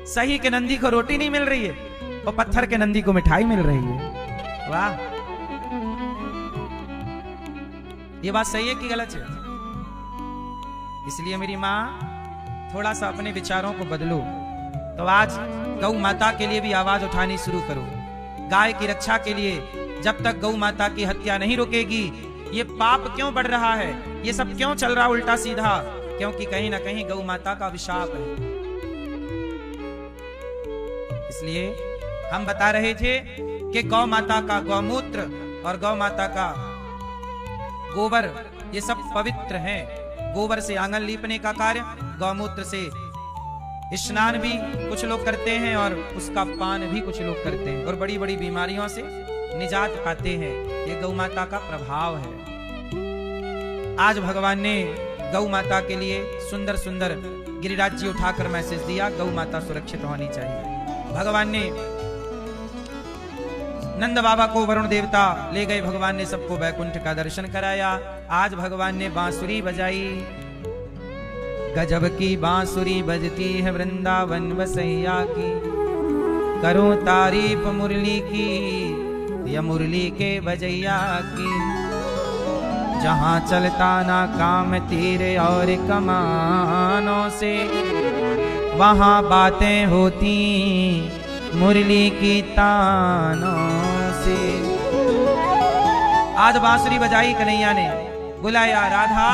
[SPEAKER 1] सही के नंदी को रोटी नहीं मिल रही है और पत्थर के नंदी को मिठाई मिल रही है। वाह, ये बात सही है कि गलत है? इसलिए मेरी माँ, थोड़ा सा अपने विचारों को बदलो। तो आज गौ माता के लिए भी आवाज उठानी शुरू करो, गाय की रक्षा के लिए। जब तक गौ माता की हत्या नहीं रुकेगी, ये पाप क्यों बढ़ रहा है, ये सब क्यों चल रहा उल्टा सीधा? क्योंकि कहीं ना कहीं गौ माता का अभिशाप है। इसलिए हम बता रहे थे कि गौ माता का गौमूत्र और गौ माता का गोबर, ये सब पवित्र हैं। गोबर से आंगन लीपने का कार्य, गौमूत्र से स्नान भी कुछ लोग करते हैं, और उसका पान भी कुछ लोग करते हैं, और बड़ी बड़ी बीमारियों से निजात पाते हैं। ये गौ माता का प्रभाव है। आज भगवान ने गौ माता के लिए सुंदर सुंदर गिरिराज जी उठाकर मैसेज दिया, गौ माता सुरक्षित होनी चाहिए। भगवान ने नंद बाबा को वरुण देवता ले गए, भगवान ने सबको वैकुंठ का दर्शन कराया। आज भगवान ने बांसुरी बजाई, गजब की बांसुरी बजती है वृंदावन वसैया की, करो तारीफ मुरली की, या मुरली के बजैया की। जहाँ चलता ना काम तीर और कमानों से, वहाँ बातें होती मुरली की तानों से। आज बांसुरी बजाई कन्हैया ने, बुलाया राधा।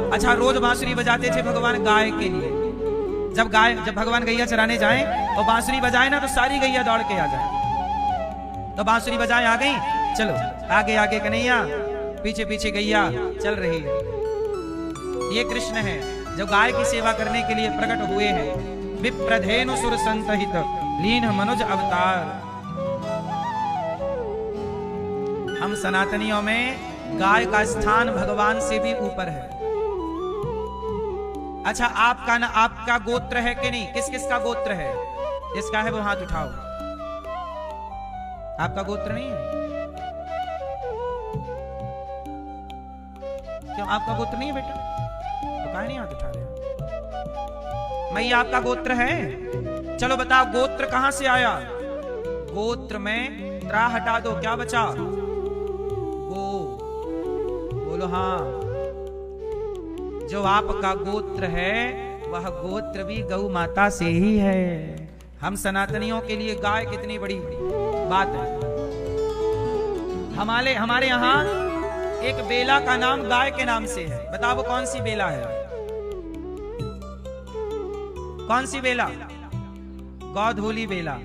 [SPEAKER 1] अच्छा, रोज बांसुरी बजाते थे भगवान गाय के लिए। जब भगवान गैया चराने जाएं और बांसुरी बजाए ना तो सारी गैया दौड़ के आ जाए। तो बांसुरी बजाए आ गई, चलो आगे आगे कन्हैया, पीछे पीछे गैया चल रही है। ये कृष्ण है जो गाय की सेवा करने के लिए प्रकट हुए हैं। विप्रधेनु सुर संतहित लीन मनुज अवतार। हम सनातनियों में गाय का स्थान भगवान से भी ऊपर है। अच्छा, आपका गोत्र है कि नहीं? किस किस का गोत्र है? जिसका है वो हाथ उठाओ। आपका गोत्र नहीं है? क्यों, आपका गोत्र नहीं है बेटा? तो काहे नहीं हाथ उठा रहे? मैया, आपका गोत्र है? चलो बताओ, गोत्र कहां से आया? गोत्र में त्रा हटा दो, क्या बचा? गो। बोलो हाँ। जो आपका गोत्र है वह गोत्र भी गौ माता से ही है। हम सनातनियों के लिए गाय कितनी बड़ी बात है। हमारे यहाँ एक बेला का नाम गाय के नाम से है। बताओ वो कौन सी बेला है? कौन सी बेला? गौधूली बेला।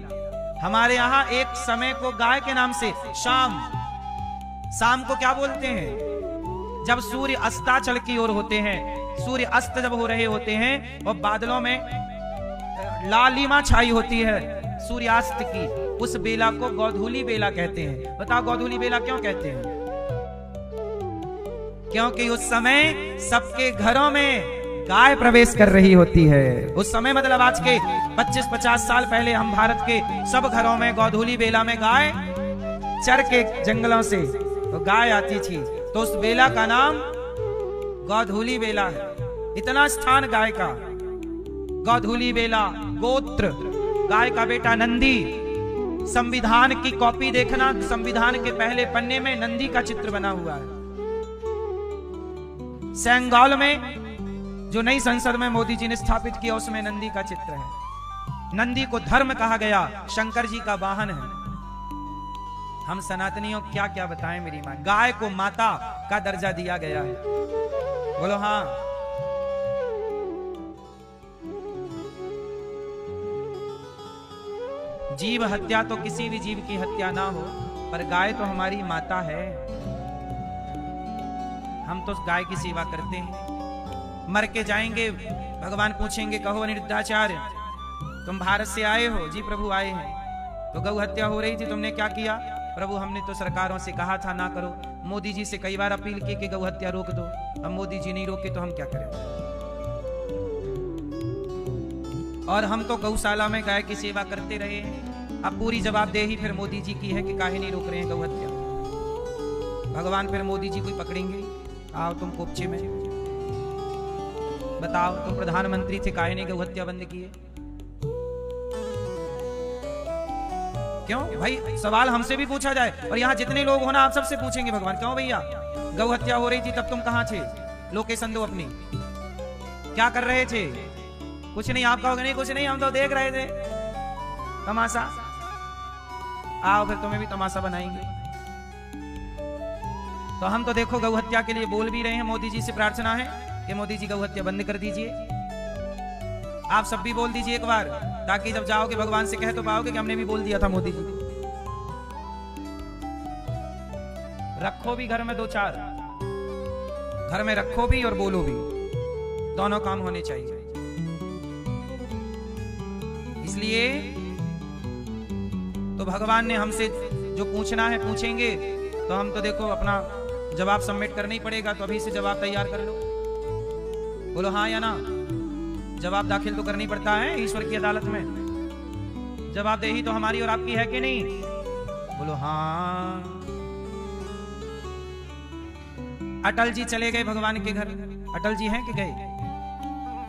[SPEAKER 1] हमारे यहाँ एक समय को गाय के नाम से, शाम को क्या बोलते हैं? जब सूर्य अस्ताचल की ओर होते हैं, सूर्य अस्त जब हो रहे होते हैं और बादलों में लालिमा छाई होती है सूर्यास्त की, उस बेला को गौधूली बेला कहते हैं। बताओ गौधूली बेला क्यों कहते हैं? क्योंकि उस समय सबके घरों में गाय प्रवेश कर रही होती है। उस समय मतलब आज के 25-50 साल पहले हम भारत के सब घरों में गौधूली बेला में गाय चर के जंगलों से तो गाय आती थी, तो उस बेला का नाम गौधूली बेला है। इतना स्थान गाय का। गौधूली बेला। गोत्र, गाय का बेटा नंदी। संविधान की कॉपी देखना, संविधान के पहले पन्ने में नंदी का चित्र बना हुआ है। सेंगाल में जो नई संसद में मोदी जी ने स्थापित किया, उसमें नंदी का चित्र है। नंदी को धर्म कहा गया, शंकर जी का वाहन है। हम सनातनियों क्या क्या बताएं मेरी मां। गाय को माता का दर्जा दिया गया है। बोलो हाँ। जीव हत्या तो किसी भी जीव की हत्या ना हो, पर गाय तो हमारी माता है। हम तो गाय की सेवा करते हैं। मर के जाएंगे, भगवान पूछेंगे, कहो अनिरुद्धाचार्य तुम भारत से आए हो? जी प्रभु आए हैं। तो गौ हत्या हो रही थी, तुमने क्या किया? प्रभु हमने तो सरकारों से कहा था ना करो, मोदी जी से कई बार अपील की कि गौ हत्या रोक दो, अब मोदी जी नहीं रोके तो हम क्या करें? और हम तो गौशाला में गाय की सेवा करते रहे हैं। अब पूरी जवाबदेही फिर मोदी जी की है कि काहे नहीं रोक रहे हैं गौ हत्या। भगवान फिर मोदी जी को पकड़ेंगे, आओ तुम कोपचे में बताओ, तुम प्रधानमंत्री थे, काहे नहीं गौ हत्या बंद किए? क्यों भाई? सवाल हमसे भी पूछा जाए और यहाँ जितने लोग हो ना, आप सबसे पूछेंगे भगवान, क्यों भैया गौ हत्या हो रही थी तब तुम कहाँ थे? लोकेशन दो अपनी, क्या कर रहे थे? कुछ नहीं। आप कहोगे नहीं कुछ नहीं, हम तो देख रहे थे तमाशा। आओ फिर तुम्हें भी तमाशा बनाएंगे। तो हम तो देखो गौ हत्या के लिए बोल भी रहे हैं। मोदी जी से प्रार्थना है कि मोदी जी गौ हत्या बंद कर दीजिए। आप सब भी बोल दीजिए एक बार, ताकि जब जाओगे भगवान से कह तो पाओगे कि हमने भी बोल दिया था मोदी जी। रखो भी घर में 2-4, घर में रखो भी और बोलो भी, दोनों काम होने चाहिए। इसलिए तो भगवान ने हमसे जो पूछना है पूछेंगे, तो हम तो देखो अपना जवाब सबमिट करना ही पड़ेगा। तो अभी से जवाब तैयार कर लो। बोलो हाँ या ना। जवाब दाखिल तो करनी पड़ता है ईश्वर की अदालत में। जवाबदेही तो हमारी और आपकी है कि नहीं? बोलो हाँ। अटल जी चले गए भगवान के घर। अटल जी हैं कि गए?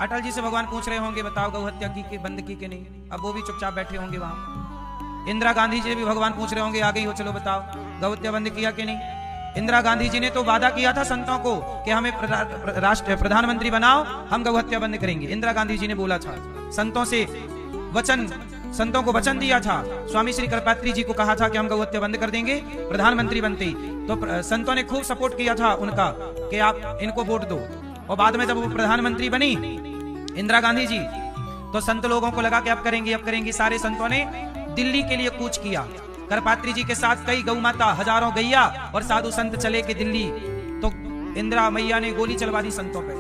[SPEAKER 1] अटल जी से भगवान पूछ रहे होंगे, बताओ गौ हत्या की कि बंद की कि नहीं? अब वो भी चुपचाप बैठे होंगे वहां। इंदिरा गांधी जी भी भगवान पूछ रहे होंगे, आ गई हो, चलो बताओ गौ हत्या बंद किया कि नहीं? इंदिरा गांधी जी ने तो वादा किया था संतों को कि हमें राष्ट्र प्रधानमंत्री बनाओ, हम गौ हत्या बंद करेंगे। इंदिरा गांधी जी ने बोला था, संतों को वचन दिया था। स्वामी श्री कृपात्री जी को कहा था कि हम गौ हत्या बंद कर देंगे प्रधानमंत्री बनते ही। तो संतों ने खूब सपोर्ट किया था उनका कि आप इनको वोट दो। और बाद में जब वो प्रधानमंत्री बनी इंदिरा गांधी जी, तो संत लोगों को लगा कि अब करेंगे। सारे संतों ने दिल्ली के लिए कूच किया। करपात्री जी के साथ कई गौ माता, हजारों गैया और साधु संत चले के दिल्ली। तो इंदिरा मैया ने गोली चलवा दी संतों पे।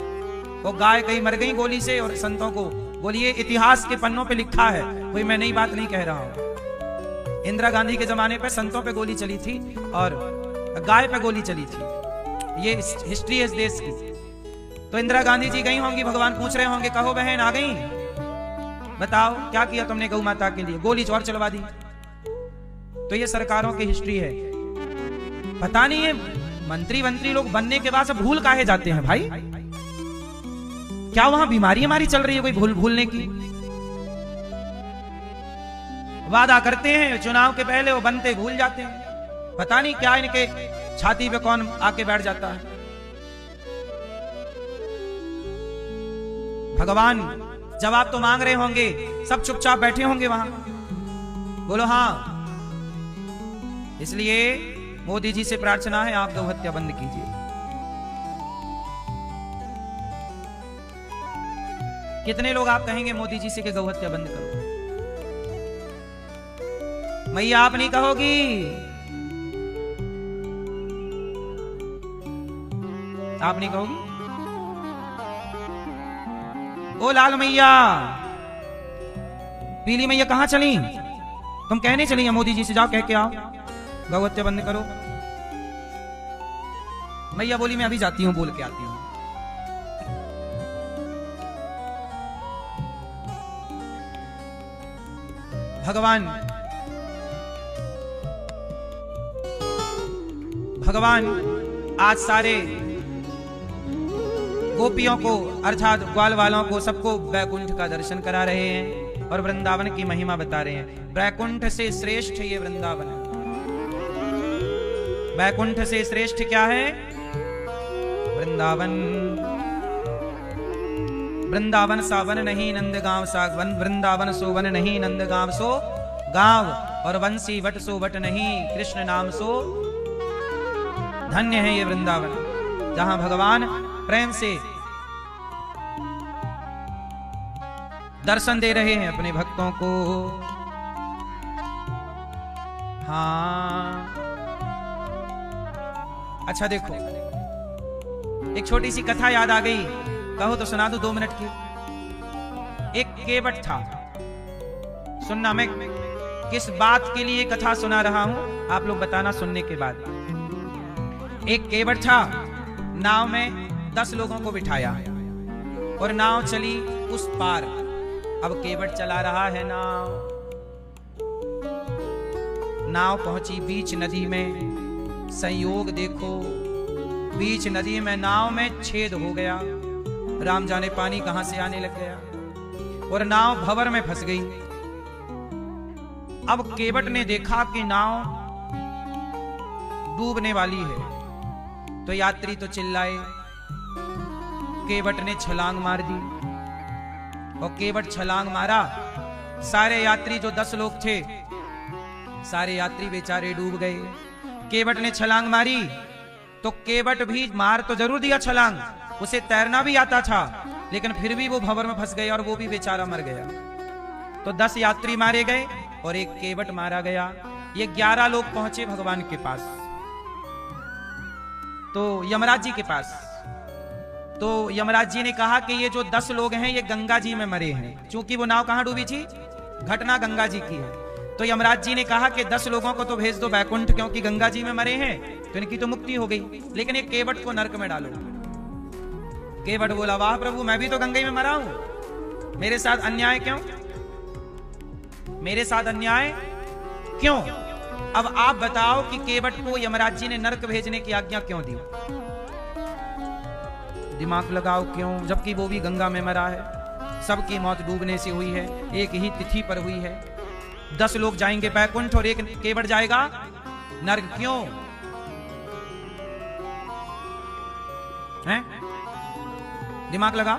[SPEAKER 1] वो गाय कई मर गई गोली से और संतों को गोली। ये इतिहास के पन्नों पे लिखा है, कोई मैं नई बात नहीं कह रहा हूं। इंदिरा गांधी के जमाने पे संतों पे गोली चली थी और गाय पे गोली चली थी। ये हिस्ट्री है इस देश की। तो इंदिरा गांधी जी गई होंगी, भगवान पूछ रहे होंगे, कहो बहन आ गई, बताओ क्या किया तुमने गौ माता के लिए? गोली और चलवा दी। तो ये सरकारों की हिस्ट्री है। पता नहीं है मंत्री लोग बनने के बाद सब भूल काहे जाते हैं भाई? क्या वहां बीमारी हमारी चल रही है कोई भूलने की? वादा करते हैं चुनाव के पहले, वो बनते भूल जाते हैं। पता नहीं क्या इनके छाती पे कौन आके बैठ जाता है। भगवान जवाब तो मांग रहे होंगे, सब चुपचाप बैठे होंगे वहां। बोलो हाँ। इसलिए मोदी जी से प्रार्थना है, आप गौ हत्या बंद कीजिए। कितने लोग आप कहेंगे मोदी जी से कि गौ हत्या बंद करो? मैया आप नहीं कहोगी? आप नहीं कहोगी? ओ लाल मैया, पीली मैया कहां चली? तुम कहने चली हैं मोदी जी से, जाओ कह के आओ गौ हत्या बंद करो। मैया बोली मैं अभी जाती हूं, बोल के आती हूं। भगवान आज सारे गोपियों को अर्थात ग्वाल वालों को सबको वैकुंठ का दर्शन करा रहे हैं और वृंदावन की महिमा बता रहे हैं। वैकुंठ से श्रेष्ठ ये वृंदावन है। वैकुंठ से श्रेष्ठ क्या है? वृंदावन। वृंदावन सावन नहीं नंदगांव सावन, वृंदावन सो वन नहीं नंदगांव सो गांव, और वंशी वट सो वट नहीं कृष्ण नाम सो धन्य है ये वृंदावन, जहां भगवान प्रेम से दर्शन दे रहे हैं अपने भक्तों को। हाँ अच्छा देखो, एक छोटी सी कथा याद आ गई, कहो तो सुना दो 2 मिनट की। एक केवट था। सुनना, मैं किस बात के लिए कथा सुना रहा हूं आप लोग बताना सुनने के बाद। एक केवट था, नाव में 10 लोगों को बिठाया और नाव चली उस पार। अब केवट चला रहा है नाव पहुंची बीच नदी में। संयोग देखो, बीच नदी में नाव में छेद हो गया। राम जाने पानी कहां से आने लग गया और नाव भंवर में फंस गई। अब केवट ने देखा कि नाव डूबने वाली है, तो यात्री तो चिल्लाए। केवट ने छलांग मार दी और केवट छलांग मारा। सारे यात्री जो 10 लोग थे, सारे यात्री बेचारे डूब गए। केवट ने छलांग मारी तो केवट भी मार तो जरूर दिया छलांग, उसे तैरना भी आता था, लेकिन फिर भी वो भंवर में फंस गया और वो भी बेचारा मर गया। तो 10 यात्री मारे गए और एक केवट मारा गया। ये 11 लोग पहुंचे भगवान के पास, तो यमराज जी के पास। तो यमराज जी ने कहा कि ये जो 10 लोग हैं ये गंगा जी में मरे हैं, क्योंकि वो नाव कहां डूबी थी? घटना गंगा जी की है। तो यमराज जी ने कहा कि 10 लोगों को तो भेज दो बैकुंठ, क्योंकि गंगा जी में मरे हैं तो इनकी तो मुक्ति हो गई, लेकिन एक केवट को नरक में डालो। केवट बोला, वाह प्रभु, मैं भी तो गंगा में मरा हूं, मेरे साथ अन्याय क्यों? मेरे साथ अन्याय क्यों? अब आप बताओ कि केवट को यमराज जी ने नरक भेजने की आज्ञा क्यों दी? दिमाग लगाओ क्यों, जबकि वो भी गंगा में मरा है। सबकी मौत डूबने से हुई है, एक ही तिथि पर हुई है। 10 लोग जाएंगे बैकुंठ और एक केवट जाएगा नरक, क्यों? हैं? दिमाग लगा,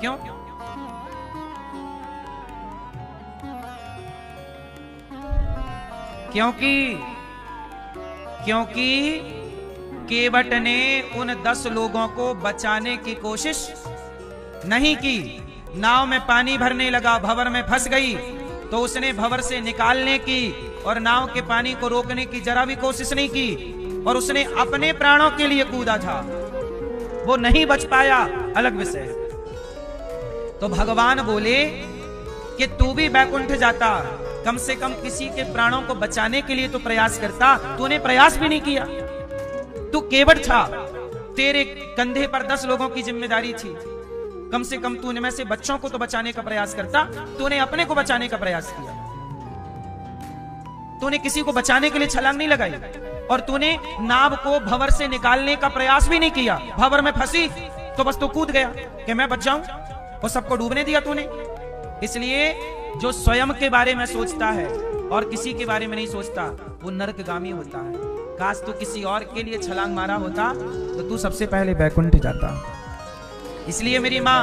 [SPEAKER 1] क्यों? क्योंकि केवट ने उन 10 लोगों को बचाने की कोशिश नहीं की। नाव में पानी भरने लगा, भंवर में फंस गई, तो उसने भंवर से निकालने की और नाव के पानी को रोकने की जरा भी कोशिश नहीं की, और उसने अपने प्राणों के लिए कूदा था, वो नहीं बच पाया, अलग विषय है। तो भगवान बोले कि तू भी बैकुंठ जाता, कम से कम किसी के प्राणों को बचाने के लिए तो प्रयास करता, तूने प्रयास भी नहीं किया। तू केवट था, तेरे कंधे पर 10 लोगों की जिम्मेदारी थी, कम से कम तूने में से बच्चों को तो बचाने का प्रयास करता, तूने अपने को बचाने का प्रयास किया। तूने किसी को बचाने के लिए छलांग नहीं लगाई, और तूने नाव को भंवर से निकालने का प्रयास भी नहीं किया। भंवर में फंसी तो बस तू कूद गया कि मैं बच जाऊं, और सबको डूबने दिया तूने। इसलिए जो स्वयं के बारे में सोचता है और किसी के बारे में नहीं सोचता, वो नरकगामी होता है। काश तू किसी और के लिए छलांग मारा होता तो तू सबसे पहले बैकुंठ जाता। इसलिए मेरी मां,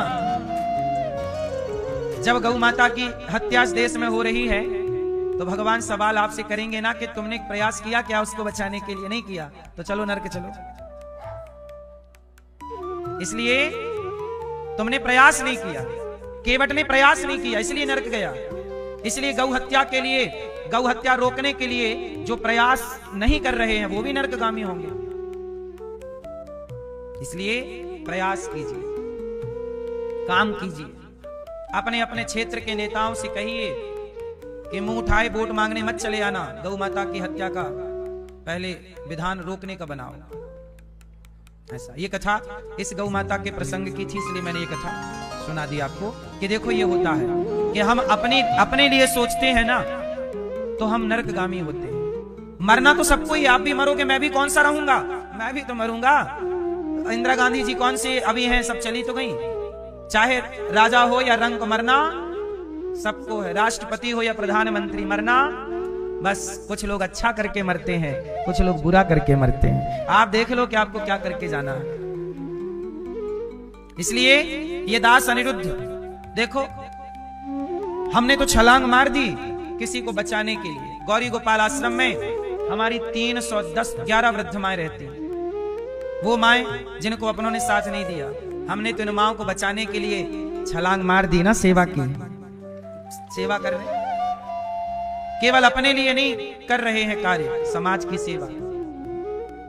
[SPEAKER 1] जब गौ माता की हत्या इस देश में हो रही है, तो भगवान सवाल आपसे करेंगे ना कि तुमने प्रयास किया क्या उसको बचाने के लिए? नहीं किया तो चलो नरक चलो। इसलिए तुमने प्रयास नहीं किया, केवट ने प्रयास नहीं किया, इसलिए नरक गया। इसलिए गौ हत्या के लिए, गौ हत्या रोकने के लिए जो प्रयास नहीं कर रहे हैं वो भी नरकगामी होंगे। इसलिए प्रयास कीजिए, काम कीजिए। अपने अपने क्षेत्र के नेताओं से कहिए कि मुंह उठाए वोट मांगने मत चले आना, गौ माता की हत्या का पहले विधान रोकने का बनाओ। ऐसा, ये कथा इस गौ माता के प्रसंग की थी, इसलिए मैंने ये कथा सुना दी आपको कि देखो ये होता है कि हम अपने लिए सोचते हैं ना, तो हम नरकगामी होते हैं। मरना तो सबको ही, आप भी मरोगे, मैं भी कौन सा रहूंगा, मैं भी तो मरूंगा। इंदिरा गांधी जी कौन से अभी हैं, सब चली तो गई। चाहे राजा हो या रंक, मरना सबको है। राष्ट्रपति हो या प्रधानमंत्री, मरना बस कुछ लोग अच्छा करके मरते हैं, कुछ लोग बुरा करके मरते हैं। आप देख लो कि आपको क्या करके जाना है। इसलिए ये दास अनिरुद्ध, देखो हमने तो छलांग मार दी किसी को बचाने के लिए। गौरी गोपाल आश्रम में हमारी 311 वृद्ध माएं रहती हैं, वो माएं जिनको अपनों ने साथ नहीं दिया। हमने तो इन माओं को बचाने के लिए छलांग मार दी ना, सेवा की। सेवा कर रहे, केवल अपने लिए नहीं कर रहे हैं कार्य, समाज की सेवा।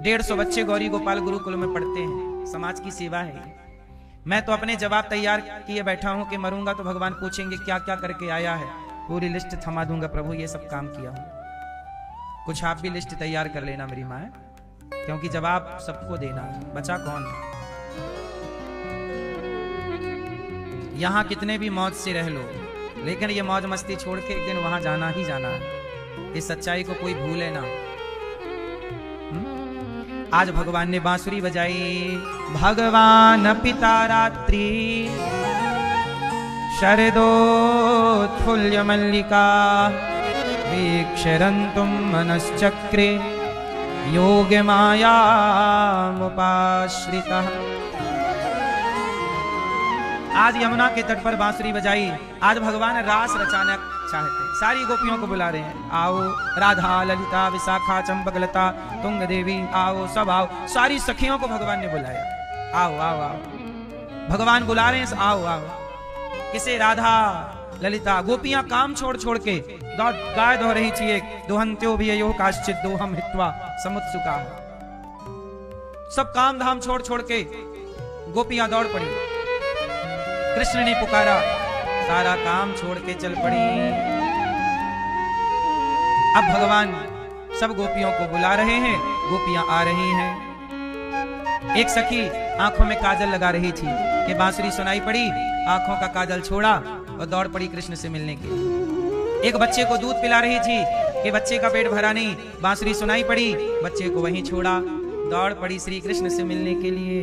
[SPEAKER 1] 150 बच्चे गौरी गोपाल गुरुकुल में पढ़ते हैं, समाज की सेवा है। मैं तो अपने जवाब तैयार किए बैठा हूं कि मरूंगा तो भगवान पूछेंगे क्या क्या करके आया है, पूरी लिस्ट थमा दूंगा, प्रभु ये सब काम किया हूं। कुछ आप भी लिस्ट तैयार कर लेना मेरी माँ, क्योंकि जवाब सबको देना, बचा कौन? यहां कितने भी मौज से रह लो, लेकिन ये मौज मस्ती छोड़ के एक दिन वहां जाना ही जाना है। इस सच्चाई को कोई भूले ना। आज भगवान ने बांसुरी बजाई, भगवान पिता रात्रि शरदोत्फुल्य मल्लिका वीक्षरन्तुं मनश्चक्रे योग माया मुपाश्रितः। आज यमुना के तट पर बांसुरी बजाई। आज भगवान रास रचाना चाहते, सारी गोपियों को बुला रहे हैं, आओ राधा, ललिता, विशाखा, चंपकलता, तुंग देवी, आओ सब आओ। सारी सखियों को भगवान ने बुलाया, आओ आओ आओ। भगवान बुला रहे हैं, आओ आओ। किसे? राधा, ललिता। गोपियां काम छोड़ छोड़ के गाय दो रही थी, एक दोहंत्यो भी यो काश्चित दोहम हित्वा समुत्सुका। सब काम धाम छोड़ छोड़ के गोपियां दौड़ पड़ी। कृष्ण ने पुकारा, सारा काम छोड़ के चल पड़ी। अब भगवान सब गोपियों को बुला रहे हैं, गोपियां आ रही हैं। एक सखी आंखों में काजल लगा रही थी कि बांसुरी सुनाई पड़ी, आंखों का काजल छोड़ा और दौड़ पड़ी कृष्ण से मिलने के लिए। एक बच्चे को दूध पिला रही थी कि बच्चे का पेट भरा नहीं, बांसुरी सुनाई पड़ी, बच्चे को वहीं छोड़ा, दौड़ पड़ी श्री कृष्ण से मिलने के लिए।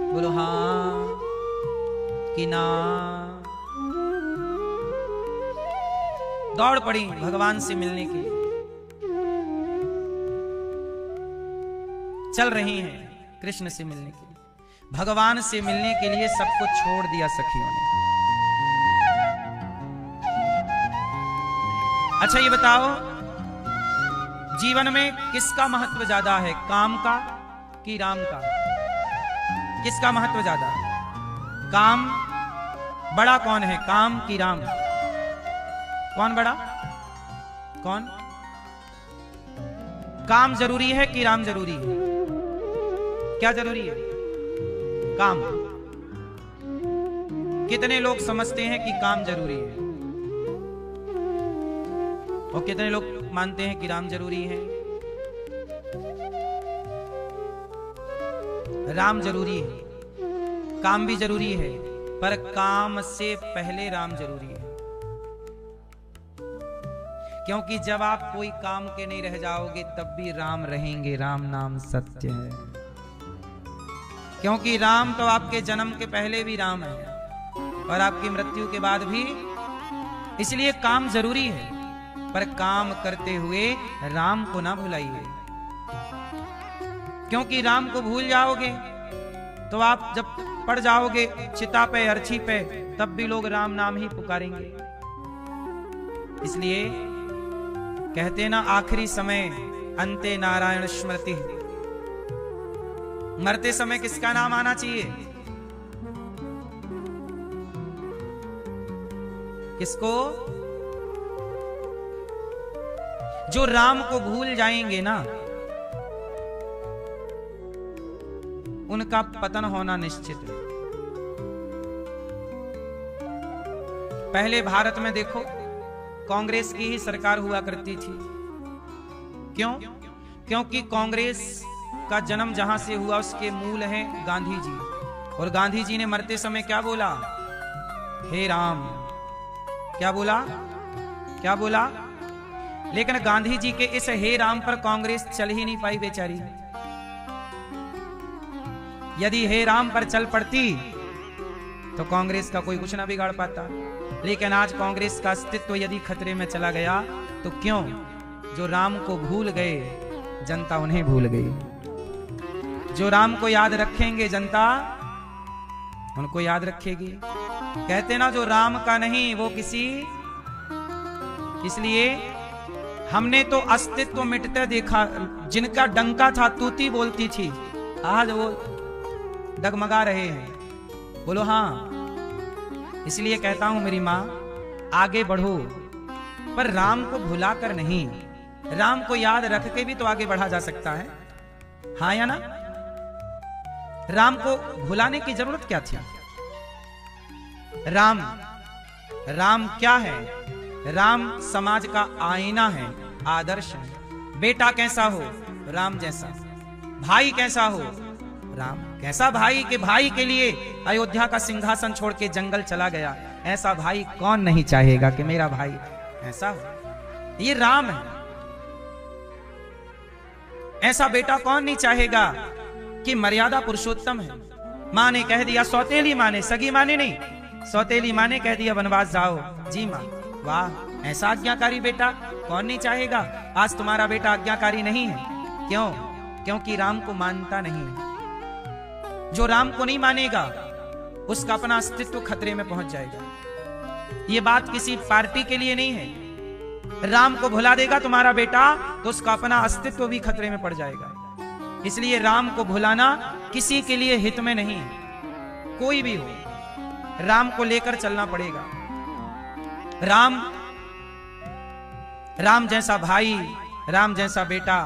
[SPEAKER 1] बोलो हाँ कि ना? दौड़ पड़ी भगवान से मिलने के लिए। चल रही हैं कृष्ण से मिलने के लिए, भगवान से मिलने के लिए सब कुछ छोड़ दिया सखियों ने। अच्छा ये बताओ, जीवन में किसका महत्व ज्यादा है, काम का कि राम का? किसका महत्व ज्यादा? काम बड़ा कौन है, काम कि राम? कौन बड़ा? कौन? काम जरूरी है कि राम जरूरी है? क्या जरूरी है? काम। कितने लोग समझते हैं कि काम जरूरी है और कितने लोग मानते हैं कि राम जरूरी है? राम जरूरी है, काम भी जरूरी है, पर काम से पहले राम जरूरी है। क्योंकि जब आप कोई काम के नहीं रह जाओगे तब भी राम रहेंगे, राम नाम सत्य है। क्योंकि राम तो आपके जन्म के पहले भी राम है और आपकी मृत्यु के बाद भी, इसलिए काम जरूरी है, पर काम करते हुए राम को ना भुलाइए। क्योंकि राम को भूल जाओगे तो आप जब पड़ जाओगे चिता पे, अर्थी पे, तब भी लोग राम नाम ही पुकारेंगे। इसलिए कहते ना, आखिरी समय अंते नारायण स्मृति। मरते समय किसका नाम आना चाहिए? किसको? जो राम को भूल जाएंगे ना, उनका पतन होना निश्चित है। पहले भारत में देखो, कांग्रेस की ही सरकार हुआ करती थी। क्यों? क्योंकि कांग्रेस का जन्म जहां से हुआ उसके मूल हैं गांधी जी, और गांधी जी ने मरते समय क्या बोला? हे राम। क्या बोला? क्या बोला? लेकिन गांधी जी के इस हे राम पर कांग्रेस चल ही नहीं पाई बेचारी। यदि हे राम पर चल पड़ती तो कांग्रेस का कोई कुछ ना बिगाड़ पाता। लेकिन आज कांग्रेस का अस्तित्व यदि खतरे में चला गया तो क्यों? जो राम को भूल गए, जनता उन्हें भूल गई। जो राम को याद रखेंगे, जनता उनको याद रखेगी। कहते ना, जो राम का नहीं वो किसी। इसलिए हमने तो अस्तित्व मिटते देखा। जिनका डंका था, तूती बोलती थी, आज वो डगमगा रहे हैं। बोलो हाँ। इसलिए कहता हूं मेरी मां, आगे बढ़ो, पर राम को भुलाकर नहीं। राम को याद रख के भी तो आगे बढ़ा जा सकता है, हाँ या ना? राम को भुलाने की जरूरत क्या थी? राम, राम क्या है? राम समाज का आईना है, आदर्श है। बेटा कैसा हो? राम जैसा। भाई कैसा हो? राम। कैसा भाई कि भाई के लिए अयोध्या का सिंहासन छोड़ के जंगल चला गया। ऐसा भाई कौन नहीं चाहेगा कि मेरा भाई ऐसा हो? ये राम है। ऐसा बेटा कौन नहीं चाहेगा कि मर्यादा पुरुषोत्तम है। मां ने कह दिया, सौतेली मां ने, सगी मां ने नहीं, सौतेली मां ने कह दिया वनवास जाओ। जी मां, वाह, ऐसा आज्ञाकारी बेटा कौन नहीं चाहेगा। आज तुम्हारा बेटा आज्ञाकारी नहीं है। क्यों? क्योंकि राम को मानता नहीं है। जो राम को नहीं मानेगा उसका अपना अस्तित्व खतरे में पहुंच जाएगा। ये बात किसी पार्टी के लिए नहीं है। राम को भुला देगा तुम्हारा बेटा तो उसका अपना अस्तित्व भी खतरे में पड़ जाएगा। इसलिए राम को भुलाना किसी के लिए हित में नहीं है। कोई भी हो, राम को लेकर चलना पड़ेगा। राम, राम जैसा भाई, राम जैसा बेटा,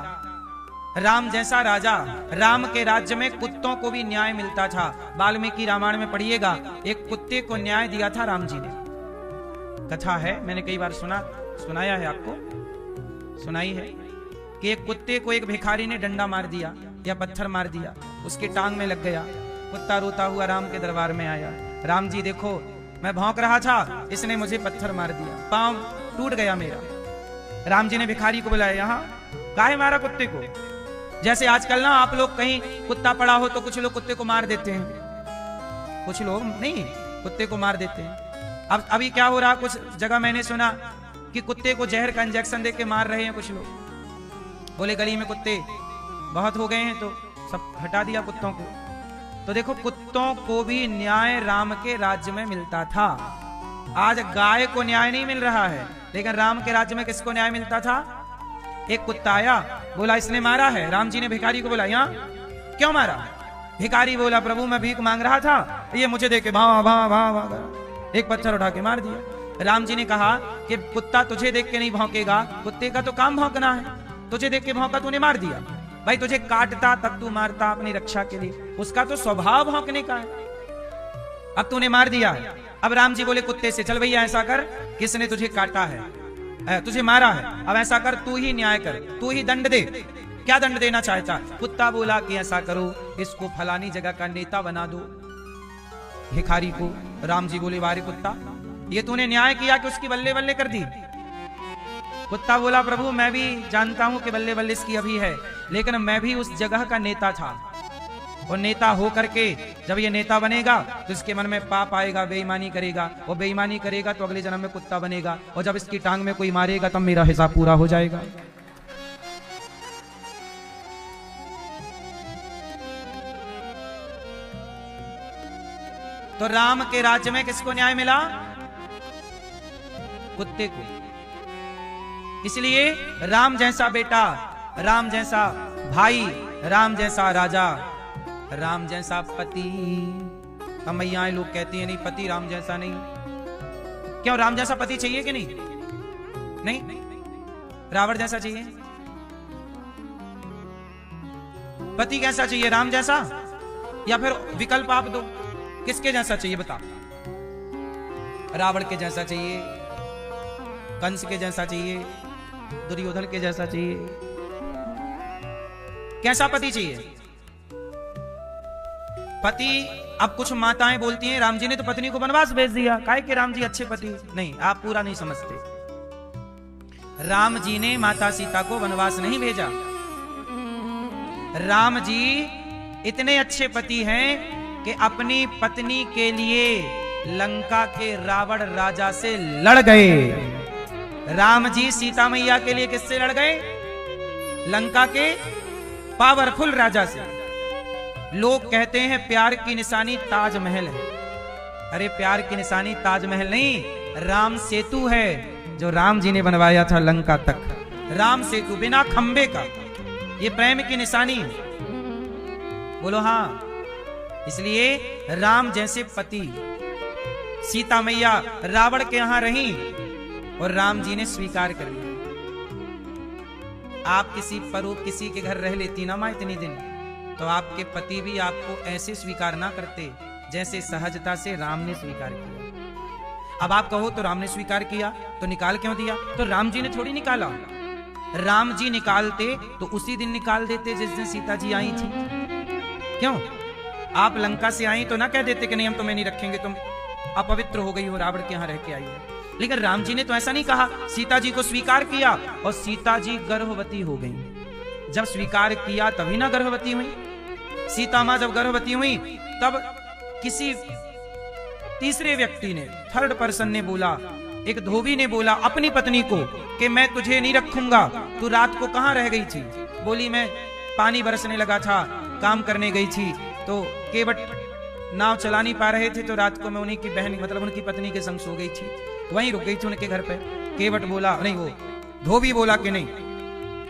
[SPEAKER 1] राम जैसा राजा। राम के राज्य में कुत्तों को भी न्याय मिलता था। वाल्मीकि रामायण में पढ़िएगा, एक कुत्ते को न्याय दिया था राम जी ने। कथा है, मैंने कई बार सुनाया है आपको, सुनाई है कि एक कुत्ते को एक भिखारी ने डंडा मार दिया या पत्थर मार दिया, उसकी टांग में लग गया। कुत्ता रोता हुआ राम के दरबार में आया। राम जी देखो, मैं भौंक रहा था, इसने मुझे पत्थर मार दिया, पांव टूट गया मेरा। राम जी ने भिखारी को बुलाया, यहाँ काहे मारा कुत्ते को? जैसे आजकल ना आप लोग कहीं कुत्ता पड़ा हो तो कुछ लोग कुत्ते को मार देते हैं, कुछ लोग नहीं कुत्ते को मार देते हैं। अब अभी क्या हो रहा, कुछ जगह मैंने सुना कि कुत्ते को जहर का इंजेक्शन देके मार रहे हैं कुछ लोग। बोले गली में कुत्ते बहुत हो गए हैं तो सब हटा दिया कुत्तों को। तो देखो कुत्तों को भी न्याय राम के राज्य में मिलता था। आज गाय को न्याय नहीं मिल रहा है, लेकिन राम के राज्य में किसको न्याय मिलता था? एक कुत्ता आया, बोला इसने मारा है। राम जी ने भिखारी को बोला यहाँ क्यों मारा? भिखारी बोला प्रभु मैं भीख मांग रहा था, ये मुझे देके भाव भाव भाव भाव एक पत्थर उठा के मार दिया। राम जी ने कहा कि कुत्ता तुझे देख के नहीं भौंकेगा, कुत्ते का तो काम भौंकना है, तुझे देख के भौंका तूने मार दिया। भाई तुझे काटता तब तू मारता अपनी रक्षा के लिए, उसका तो स्वभाव भौंकने का है, अब तूने मार दिया है। अब राम जी बोले कुत्ते से, चल भैया ऐसा कर, किसने तुझे काटा है, तुझे मारा है, अब ऐसा कर तू ही न्याय कर, तू ही दंड दे। क्या दंड देना चाहता? कुत्ता बोला कि ऐसा करो इसको फलानी जगह का नेता बना दो, भिखारी को। राम जी बोले वारे कुत्ता, ये तूने न्याय किया कि उसकी बल्ले बल्ले कर दी? कुत्ता बोला प्रभु मैं भी जानता हूं कि बल्ले बल्ले इसकी अभी है, लेकिन मैं भी उस जगह का नेता था, और नेता हो करके जब ये नेता बनेगा तो इसके मन में पाप आएगा, बेईमानी करेगा, और बेईमानी करेगा तो अगले जन्म में कुत्ता बनेगा, और जब इसकी टांग में कोई मारेगा तब मेरा हिसाब पूरा हो जाएगा। तो राम के राज्य में किसको न्याय मिला? कुत्ते को। इसलिए राम जैसा बेटा, राम जैसा भाई, राम जैसा राजा, राम जैसा पति। हम मैयाएं लोग कहती हैं नहीं पति राम जैसा नहीं। क्यों राम जैसा पति चाहिए कि नहीं? नहीं। रावण जैसा चाहिए? पति कैसा चाहिए? राम जैसा? या फिर विकल्प आप दो, किसके जैसा चाहिए बता? रावण के जैसा चाहिए, कंस के जैसा चाहिए, दुर्योधन के जैसा चाहिए? कैसा पति चाहिए? पति, अब कुछ माताएं बोलती हैं राम जी ने तो पत्नी को वनवास भेज दिया, काहे कि राम जी अच्छे पति। नहीं, आप पूरा नहीं समझते। राम जी ने माता सीता को वनवास नहीं भेजा। राम जी इतने अच्छे पति हैं कि अपनी पत्नी के लिए लंका के रावण राजा से लड़ गए। राम जी सीता मैया के लिए किससे लड़ गए? लंका के पावरफुल राजा से। लोग कहते हैं प्यार की निशानी ताजमहल है। अरे प्यार की निशानी ताजमहल नहीं, राम सेतु है जो राम जी ने बनवाया था लंका तक। राम सेतु बिना खंबे का, ये प्रेम की निशानी है। बोलो हाँ। इसलिए राम जैसे पति, सीता मैया रावण के यहां रही और राम जी ने स्वीकार कर लिया। आप किसी के घर रह लेती ना मां इतनी दिन, तो आपके पति भी आपको ऐसे स्वीकार ना करते जैसे सहजता से राम ने स्वीकार किया। अब आप कहो तो राम ने स्वीकार किया तो निकाल क्यों दिया? तो राम जी ने थोड़ी निकाला। राम जी निकालते तो उसी दिन निकाल देते जिस दिन सीता जी आई थी। क्यों? आप लंका से आई तो ना कह देते कि नहीं हम तुम्हें नहीं रखेंगे, तुम अपवित्र हो गई हो, रावण के यहां रह के आई हो। लेकिन राम जी ने तो ऐसा नहीं कहा, सीता जी को स्वीकार किया और सीता जी गर्भवती हो गई। जब स्वीकार किया तभी ना गर्भवती हुई। सीता मां जब गर्भवती हुई तब किसी तीसरे व्यक्ति ने, थर्ड पर्सन ने बोला, एक धोबी ने बोला अपनी पत्नी को कि मैं तुझे नहीं रखूंगा, तू रात को कहां रह गई थी? बोली मैं पानी बरसने लगा था, काम करने गई थी, तो केवट नाव चला नहीं पा रहे थे, तो रात को मैं उन्हीं की बहन मतलब उनकी पत्नी के संग सो गई थी, वहीं रुक गई थी उनके घर पे। केवट बोला नहीं, वो धोबी बोला कि नहीं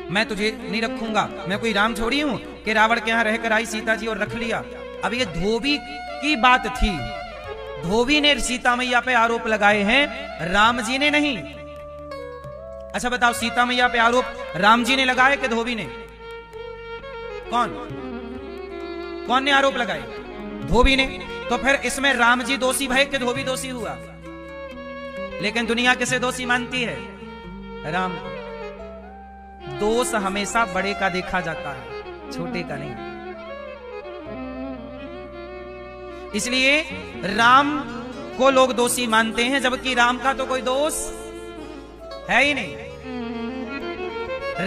[SPEAKER 1] मैं तुझे नहीं रखूंगा, मैं कोई राम छोड़ी हूं कि रावण के यहां रहकर आई सीता जी और रख लिया। अब ये धोबी की बात थी, धोबी ने सीता मैया पे आरोप लगाए हैं, राम जी ने नहीं। अच्छा बताओ, सीता मैया पे आरोप राम जी ने लगाए कि धोबी ने? कौन ने आरोप लगाए? धोबी ने। तो फिर इसमें राम जी दोषी भय कि धोबी दोषी हुआ? लेकिन दुनिया किसे दोषी मानती है? राम। दोष हमेशा बड़े का देखा जाता है, छोटे का नहीं। इसलिए राम को लोग दोषी मानते हैं, जबकि राम का तो कोई दोष है ही नहीं।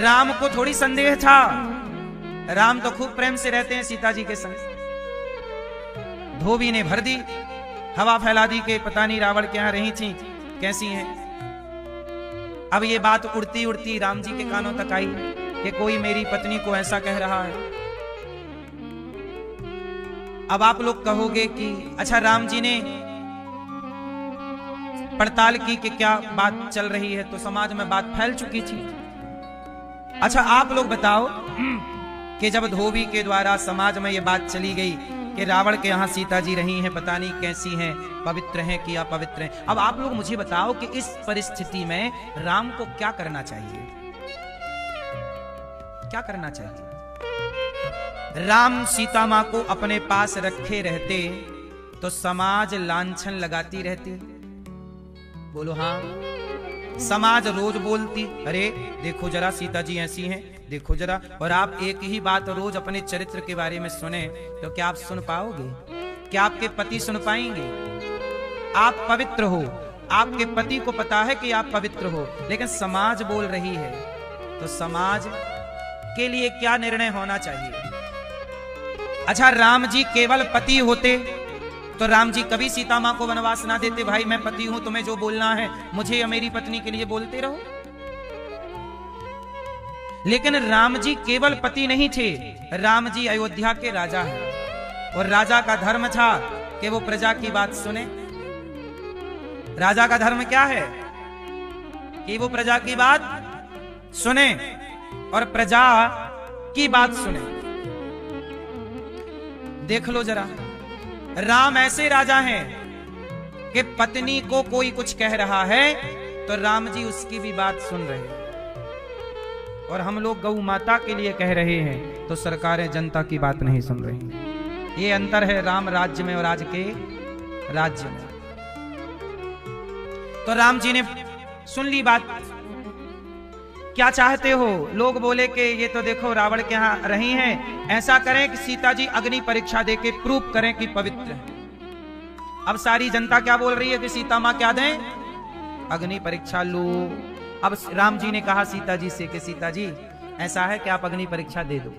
[SPEAKER 1] राम को थोड़ी संदेह था, राम तो खूब प्रेम से रहते हैं सीता जी के संग। धोबी ने भर दी, हवा फैला दी कि पता नहीं रावण के यहां रही थी, कैसी हैं। अब ये बात उड़ती उड़ती राम जी के कानों तक आई कि कोई मेरी पत्नी को ऐसा कह रहा है। अब आप लोग कहोगे कि अच्छा राम जी ने पड़ताल की कि क्या बात चल रही है, तो समाज में बात फैल चुकी थी। अच्छा आप लोग बताओ कि जब धोबी के द्वारा समाज में ये बात चली गई कि रावण के यहाँ सीता जी रही हैं, पता नहीं कैसी हैं, पवित्र हैं कि अपवित्र हैं। अब आप लोग मुझे बताओ कि इस परिस्थिति में राम को क्या करना चाहिए, क्या करना चाहिए? राम सीता मां को अपने पास रखे रहते तो समाज लांछन लगाती रहती। बोलो हाँ। समाज रोज बोलती, अरे देखो जरा सीता जी ऐसी हैं, देखो जरा। और आप एक ही बात रोज अपने चरित्र के बारे में सुने तो क्या आप सुन पाओगे? क्या आपके पति सुन पाएंगे? आप पवित्र हो, आपके पति को पता है कि आप पवित्र हो, लेकिन समाज बोल रही है, तो समाज के लिए क्या निर्णय होना चाहिए? अच्छा राम जी केवल पति होते तो राम जी कभी सीता मां को वनवास ना देते, भाई मैं पति हूं, तुम्हें जो बोलना है मुझे या मेरी पत्नी के लिए बोलते रहो। लेकिन राम जी केवल पति नहीं थे, राम जी अयोध्या के राजा हैं और राजा का धर्म था कि वो प्रजा की बात सुने। राजा का धर्म क्या है? कि वो प्रजा की बात सुने और प्रजा की बात सुने। देख लो जरा, राम ऐसे राजा हैं कि पत्नी को कोई कुछ कह रहा है तो राम जी उसकी भी बात सुन रहे हैं, और हम लोग गौ माता के लिए कह रहे हैं तो सरकारें जनता की बात नहीं सुन रही। ये अंतर है राम राज्य में और आज के राज्य में। तो राम जी ने सुन ली बात। क्या चाहते हो? लोग बोले कि ये तो देखो रावण के यहां रही हैं, ऐसा करें कि सीता जी अग्नि परीक्षा देके प्रूव करें कि पवित्र है। अब सारी जनता क्या बोल रही है कि सीता मां क्या दें? अग्नि परीक्षा लो। अब राम जी ने कहा सीता जी से कि सीता जी ऐसा है कि आप अग्नि परीक्षा दे दो।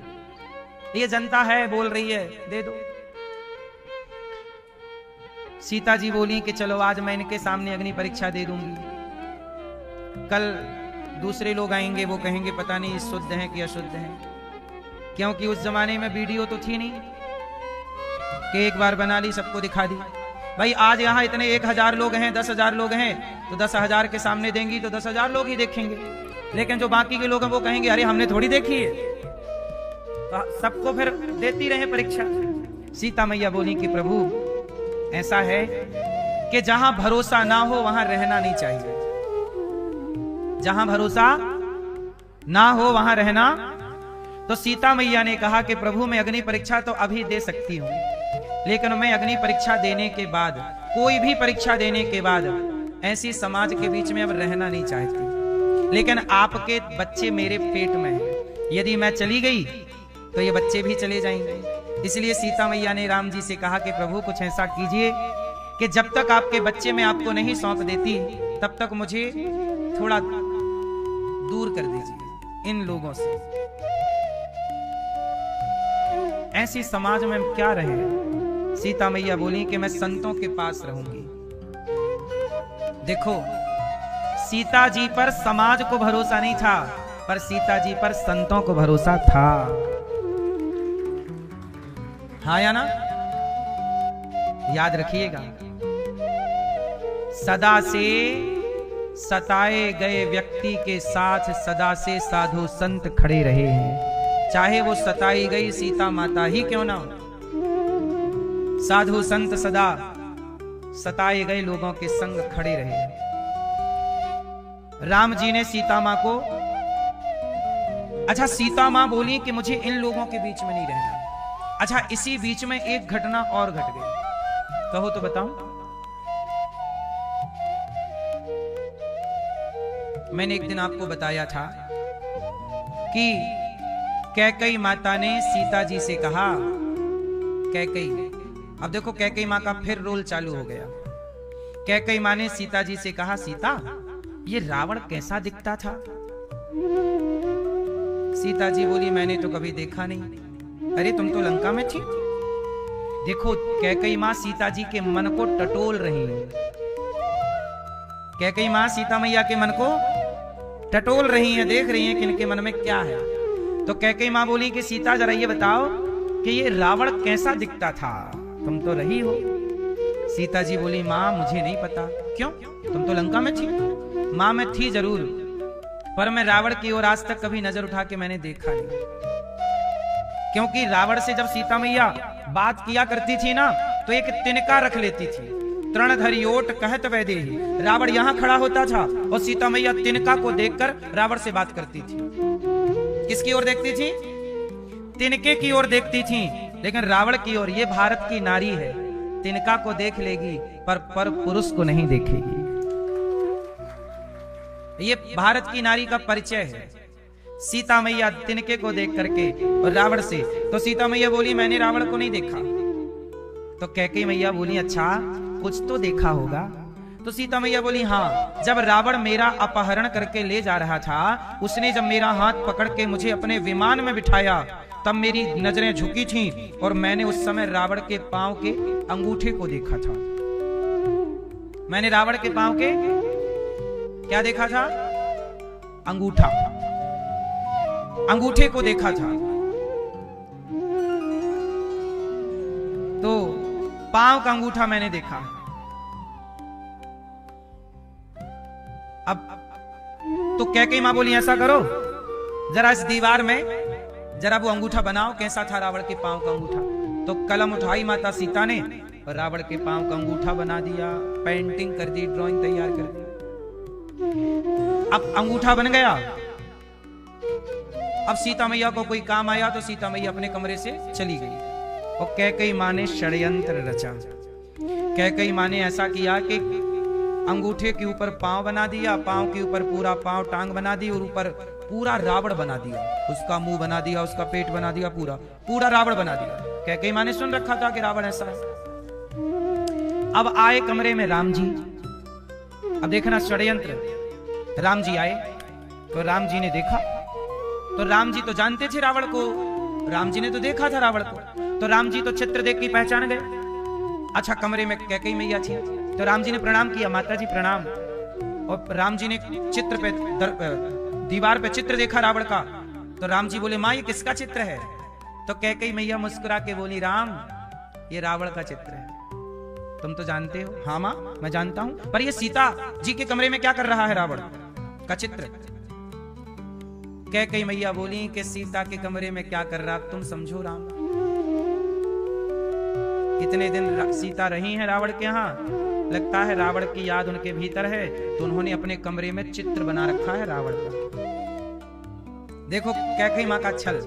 [SPEAKER 1] ये जनता है बोल रही है, दे दो। सीता जी बोली कि चलो आज मैं इनके सामने अग्नि परीक्षा दे दूंगी, कल दूसरे लोग आएंगे वो कहेंगे पता नहीं शुद्ध है कि अशुद्ध है, क्योंकि उस जमाने में वीडियो तो थी नहीं कि एक बार बना ली सबको दिखा दी। भाई आज यहाँ इतने 1000 लोग हैं, 10,000 लोग हैं, तो 10,000 के सामने देंगी तो 10,000 लोग ही देखेंगे, लेकिन जो बाकी के लोग हैं वो कहेंगे अरे हमने थोड़ी देखी है, तो सबको फिर देती रहे परीक्षा। सीता मैया बोली कि प्रभु ऐसा है कि जहां भरोसा ना हो वहां रहना नहीं चाहिए, जहां भरोसा ना हो वहां रहना। तो सीता मैया ने कहा कि प्रभु मैं अग्नि परीक्षा तो अभी दे सकती हूं, लेकिन मैं अग्नि परीक्षा देने के बाद, कोई भी परीक्षा देने के बाद ऐसी समाज के बीच में अब रहना नहीं चाहती। लेकिन आपके बच्चे मेरे पेट में हैं, यदि मैं चली गई तो ये बच्चे भी चले जाएंगे। इसलिए सीता मैया ने राम जी से कहा कि प्रभु कुछ ऐसा कीजिए कि जब तक आपके बच्चे मैं आपको नहीं सौंप देती तब तक मुझे थोड़ा दूर कर दीजिए इन लोगों से। ऐसी समाज में क्या रहे? सीता मैया बोली कि मैं संतों के पास रहूंगी। देखो सीता जी पर समाज को भरोसा नहीं था, पर सीता जी पर संतों को भरोसा था। हाँ या ना? याद रखिएगा, सदा से सताए गए व्यक्ति के साथ सदा से साधु संत खड़े रहे हैं, चाहे वो सताई गई सीता माता ही क्यों ना हो। साधु संत सदा सताए गए लोगों के संग खड़े रहे। राम जी ने सीता मां को, अच्छा सीता मां बोली कि मुझे इन लोगों के बीच में नहीं रहना। अच्छा इसी बीच में एक घटना और घट गई, कहो तो बताऊं। मैंने एक दिन आपको बताया था कि कैकेयी माता ने सीता जी से कहा, कैकेयी, अब देखो कैकेयी मां का फिर रोल चालू हो गया। कैकेयी मां ने सीता जी से कहा, सीता ये रावण कैसा दिखता था? सीता जी बोली मैंने तो कभी देखा नहीं। अरे तुम तो लंका में थी। देखो कैकेयी मां सीता जी के मन को टटोल रही है। कैकेयी मां सीता मैया के मन को टटोल रही हैं, देख रही हैं कि इनके मन में क्या है। तो कैकेयी मां बोली कि सीता जरा ये बताओ कि ये रावण कैसा दिखता था? तुम तो रही हो। सीता जी बोली, माँ मुझे नहीं पता। क्यों? तुम तो लंका में थी। माँ मैं थी जरूर, पर मैं रावण की ओर आज तक कभी नजर उठा के मैंने देखा नहीं। क्योंकि रावण से जब सीता मैया बात किया करती थी ना, तो एक तिनका रख लेती थी। तृणधरियोट कहत वैदेही। रावण यहां खड़ा होता था और सीता मैया तिनका को देखकर रावण से बात करती थी। किसकी ओर देखती थी? तिनके की ओर देखती थी। लेकिन रावण की ओर, ये भारत की नारी है, तिनका को देख लेगी पर पुरुष को नहीं देखेगी। ये भारत की नारी का परिचय है। सीता मैया तिनके को देख करके और रावण से, तो सीता मैया बोली मैंने रावण को नहीं देखा। तो कैकेयी मैया बोली अच्छा कुछ तो देखा होगा। तो सीता मैया बोली हाँ, जब रावण मेरा अपहरण करके ले जा रहा था, उसने जब मेरा हाथ पकड़ के मुझे अपने विमान में बिठाया, तब मेरी नजरें झुकी थीं और मैंने उस समय रावण के पांव के अंगूठे को देखा था। मैंने रावण के पांव के क्या देखा था? अंगूठा, अंगूठे को देखा था। तो पांव का अंगूठा मैंने देखा। अब तो कैकेयी मां बोली ऐसा करो, जरा इस दीवार में जरा वो अंगूठा बनाओ, कैसा था रावण के पांव का अंगूठा। तो कलम उठाई माता सीता ने और रावण के पांव का अंगूठा बना दिया, पेंटिंग कर दी, ड्राइंग तैयार कर दी। अब अंगूठा बन गया। अब सीता मैया को कोई काम आया तो सीता मैया अपने कमरे से चली गई और कैकेयी मां ने षड्यंत्र रचा। कैकेयी मां ने ऐसा किया कि अंगूठे के ऊपर पांव बना दिया, पांव के ऊपर पूरा पांव टांग बना दी और ऊपर पूरा रावण बना दिया, उसका मुंह बना दिया, उसका पेट बना दिया, पूरा रावण बना दिया। कैकेयी मां ने सुन रखा था कि रावण ऐसा है। अब आए कमरे में राम जी। अब देखना षड्यंत्र। राम जी आए तो राम जी ने देखा, तो राम जी तो जानते थे रावण को, राम जी ने तो देखा था रावण को, तो राम जी तो चित्र देख के पहचान गए। अच्छा कमरे में कैकेयी मैया थी, तो राम जी ने प्रणाम किया, माता जी प्रणाम। और राम जी ने चित्र पे दीवार पे चित्र देखा रावण का, तो राम जी बोले माँ ये किसका चित्र है? तो कैकेयी मैया मुस्कुरा के बोली राम ये रावण का चित्र है, तुम तो जानते हो। हाँ माँ मैं जानता हूं, पर ये सीता जी के कमरे में क्या कर रहा है रावण का चित्र? कैकेयी मैया बोली कि सीता के कमरे में क्या कर रहा तुम समझो राम। कितने दिन सीता रही हैं रावण के यहाँ, लगता है रावण की याद उनके भीतर है, तो उन्होंने अपने कमरे में चित्र बना रखा है रावण का। देखो कैकेयी मां का छल।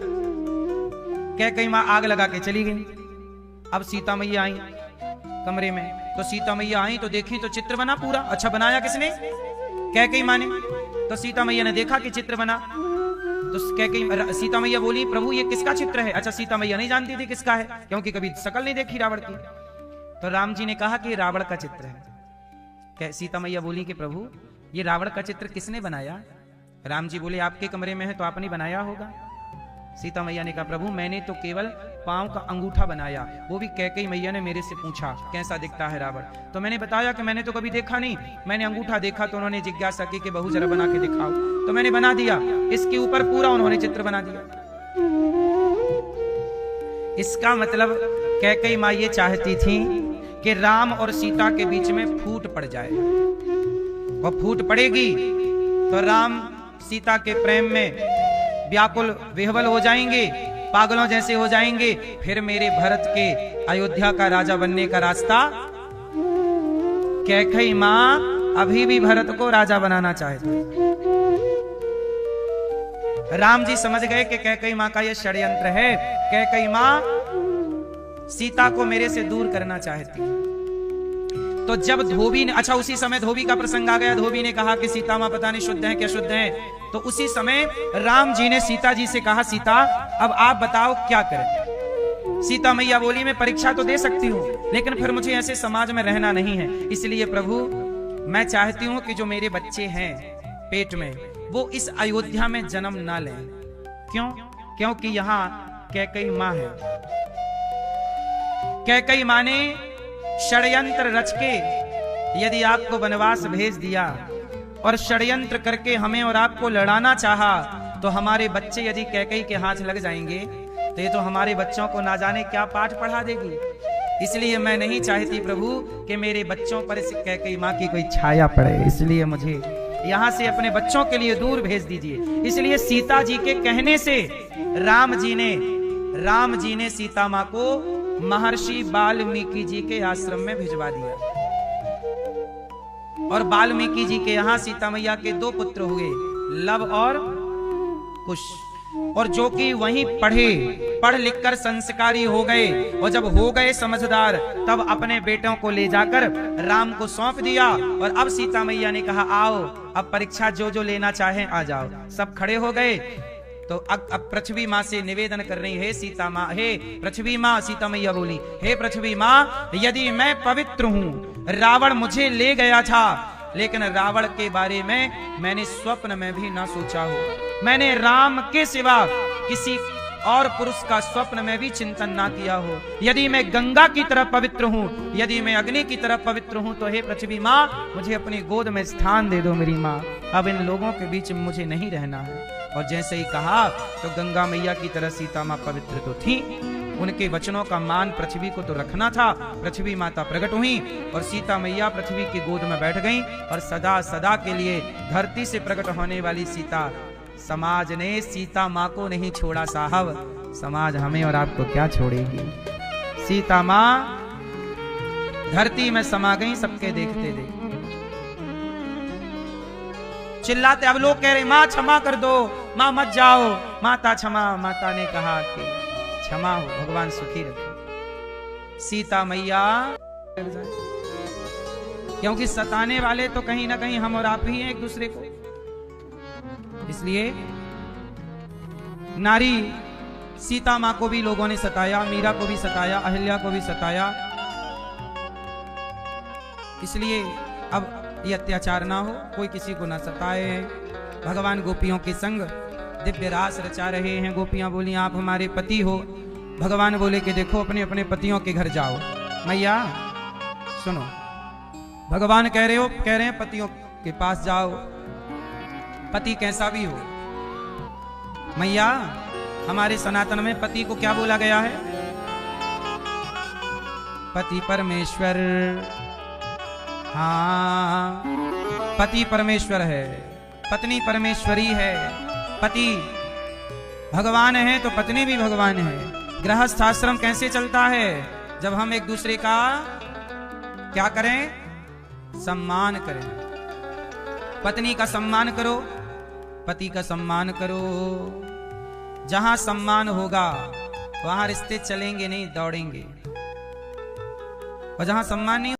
[SPEAKER 1] कैकेयी मां आग लगा के चली गई। अब सीता मैया आई कमरे में, तो सीता मैया आई तो देखी तो चित्र बना पूरा। अच्छा बनाया किसने? कैकेयी मां ने। तो सीता मैया ने देखा कि चित्र बना, तो सीता मैया बोली प्रभु ये किसका चित्र है? अच्छा सीता मैया नहीं जानती थी किसका है, क्योंकि कभी शकल नहीं देखी रावण की। तो राम जी ने कहा कि रावण का चित्र है। सीता मैया बोली कि प्रभु ये रावण का चित्र किसने बनाया? राम जी बोले आपके कमरे में है तो आपने बनाया होगा। सीता मैया ने कहा प्रभु मैंने तो केवल पांव का अंगूठा बनाया, वो भी कैकेयी मैया ने मेरे से पूछा कैसा दिखता है रावण, तो मैंने बताया कि मैंने तो कभी देखा नहीं, मैंने अंगूठा देखा तो उन्होंने जिज्ञासा की कि बहू जरा बना के दिखाओ, तो मैंने बना दिया। इसके ऊपर पूरा उन्होंने चित्र बना दिया। इसका मतलब कैकेयी मां ये चाहती थी कि राम और सीता के बीच में फूट पड़ जाए, और फूट पड़ेगी तो राम सीता के प्रेम में व्याकुल विह्वल हो जाएंगे, पागलों जैसे हो जाएंगे, फिर मेरे भरत के अयोध्या का राजा बनने का रास्ता। कैकेयी मां अभी भी भरत को राजा बनाना चाहती। राम जी समझ गए कि कैकेयी मां का यह षड्यंत्र है। कैकेयी मां सीता को मेरे से दूर करना चाहती है। तो जब धोबी ने, अच्छा उसी समय धोबी का प्रसंग आ गया, धोबी ने कहा कि सीता मां पता नहीं शुद्ध है क्या शुद्ध है, तो उसी समय राम जी ने सीता जी से कहा सीता अब आप बताओ क्या करें? सीता मैया बोली मैं परीक्षा तो दे सकती हूँ, लेकिन फिर मुझे ऐसे समाज में रहना नहीं है, इसलिए प्रभु मैं चाहती हूँ कि जो मेरे बच्चे हैं पेट में वो इस अयोध्या में जन्म ना लें। क्यों? क्योंकि यहाँ कैकेयी मां है। कैकेयी मां ने षड्यंत्र रच के यदि आपको वनवास भेज दिया और षड्यंत्र करके हमें और आपको लड़ाना चाहा, तो हमारे बच्चे यदि कैकेयी के हाथ लग जाएंगे तो ये तो हमारे बच्चों को ना जाने क्या पाठ पढ़ा देगी। इसलिए मैं नहीं चाहती प्रभु कि मेरे बच्चों पर इस कैकेयी माँ की कोई छाया पड़े, इसलिए मुझे यहां से अपने बच्चों के लिए दूर भेज दीजिए। इसलिए सीता जी के कहने से राम जी ने सीता माँ को महर्षि वाल्मीकि जी के आश्रम में भिजवा दिया। और वाल्मीकि जी के यहां सीता मैया के 2 पुत्र हुए, लव और कुश, और जो कि वहीं पढ़ लिखकर संस्कारी हो गए, और जब हो गए समझदार तब अपने बेटों को ले जाकर राम को सौंप दिया। और अब सीता मैया ने कहा आओ, अब परीक्षा जो लेना चाहे आ जाओ। सब खड़े हो गए। तो अब पृथ्वी माँ से निवेदन कर रही है सीता माँ, हे पृथ्वी माँ, सीता मैया बोली, हे पृथ्वी माँ, यदि मैं पवित्र हूँ, रावण मुझे ले गया था, लेकिन रावण के बारे में मैंने स्वप्न में भी ना सोचा हो। मैंने राम के सिवा किसी और पुरुष का स्वप्न में भी चिंतन ना किया हो। यदि मैं गंगा की तरह पवित्र हूँ, यदि मैं अग्नि की तरह पवित्र हूँ, तो हे पृथ्वी माँ, मुझे अपनी गोद में स्थान दे दो मेरी माँ। अब इन लोगों के बीच मुझे नहीं रहना है। और जैसे ही कहा तो गंगा मैया की तरह सीता माँ पवित्र तो थी, उनके वचनों का मान पृथ्वी को तो रखना था। पृथ्वी माता प्रकट हुई और सीता मैया पृथ्वी की गोद में बैठ गईं, और सदा सदा के लिए धरती से प्रकट होने वाली सीता, समाज ने सीता माँ को नहीं छोड़ा साहब, समाज हमें और आपको क्या छोड़ेगी। सीता माँ धरती में समा गई, सबके देखते देखते चिल्लाते। अब लोग कह रहे माँ क्षमा कर दो, माँ मत जाओ, माता क्षमा। माता ने कहा कि क्षमा हो, भगवान सुखी रखे सीता मैया, क्योंकि सताने वाले तो कहीं ना कहीं हम और आप ही हैं एक दूसरे को। इसलिए नारी सीता माँ को भी लोगों ने सताया, मीरा को भी सताया, अहिल्या को भी सताया। इसलिए अब ये अत्याचार ना हो, कोई किसी को ना सताए। भगवान गोपियों के संग दिव्य रास रचा रहे हैं। गोपियां बोली आप हमारे पति हो। भगवान बोले कि देखो अपने अपने पतियों के घर जाओ। मैया सुनो, भगवान कह रहे हैं पतियों के पास जाओ, पति कैसा भी हो। मैया हमारे सनातन में पति को क्या बोला गया है? पति परमेश्वर। हाँ, पति परमेश्वर है, पत्नी परमेश्वरी है। पति भगवान है तो पत्नी भी भगवान है। गृहस्थ आश्रम कैसे चलता है? जब हम एक दूसरे का क्या करें? सम्मान करें। पत्नी का सम्मान करो, पति का सम्मान करो। जहां सम्मान होगा वहां रिश्ते चलेंगे नहीं, दौड़ेंगे। और जहां सम्मान नहीं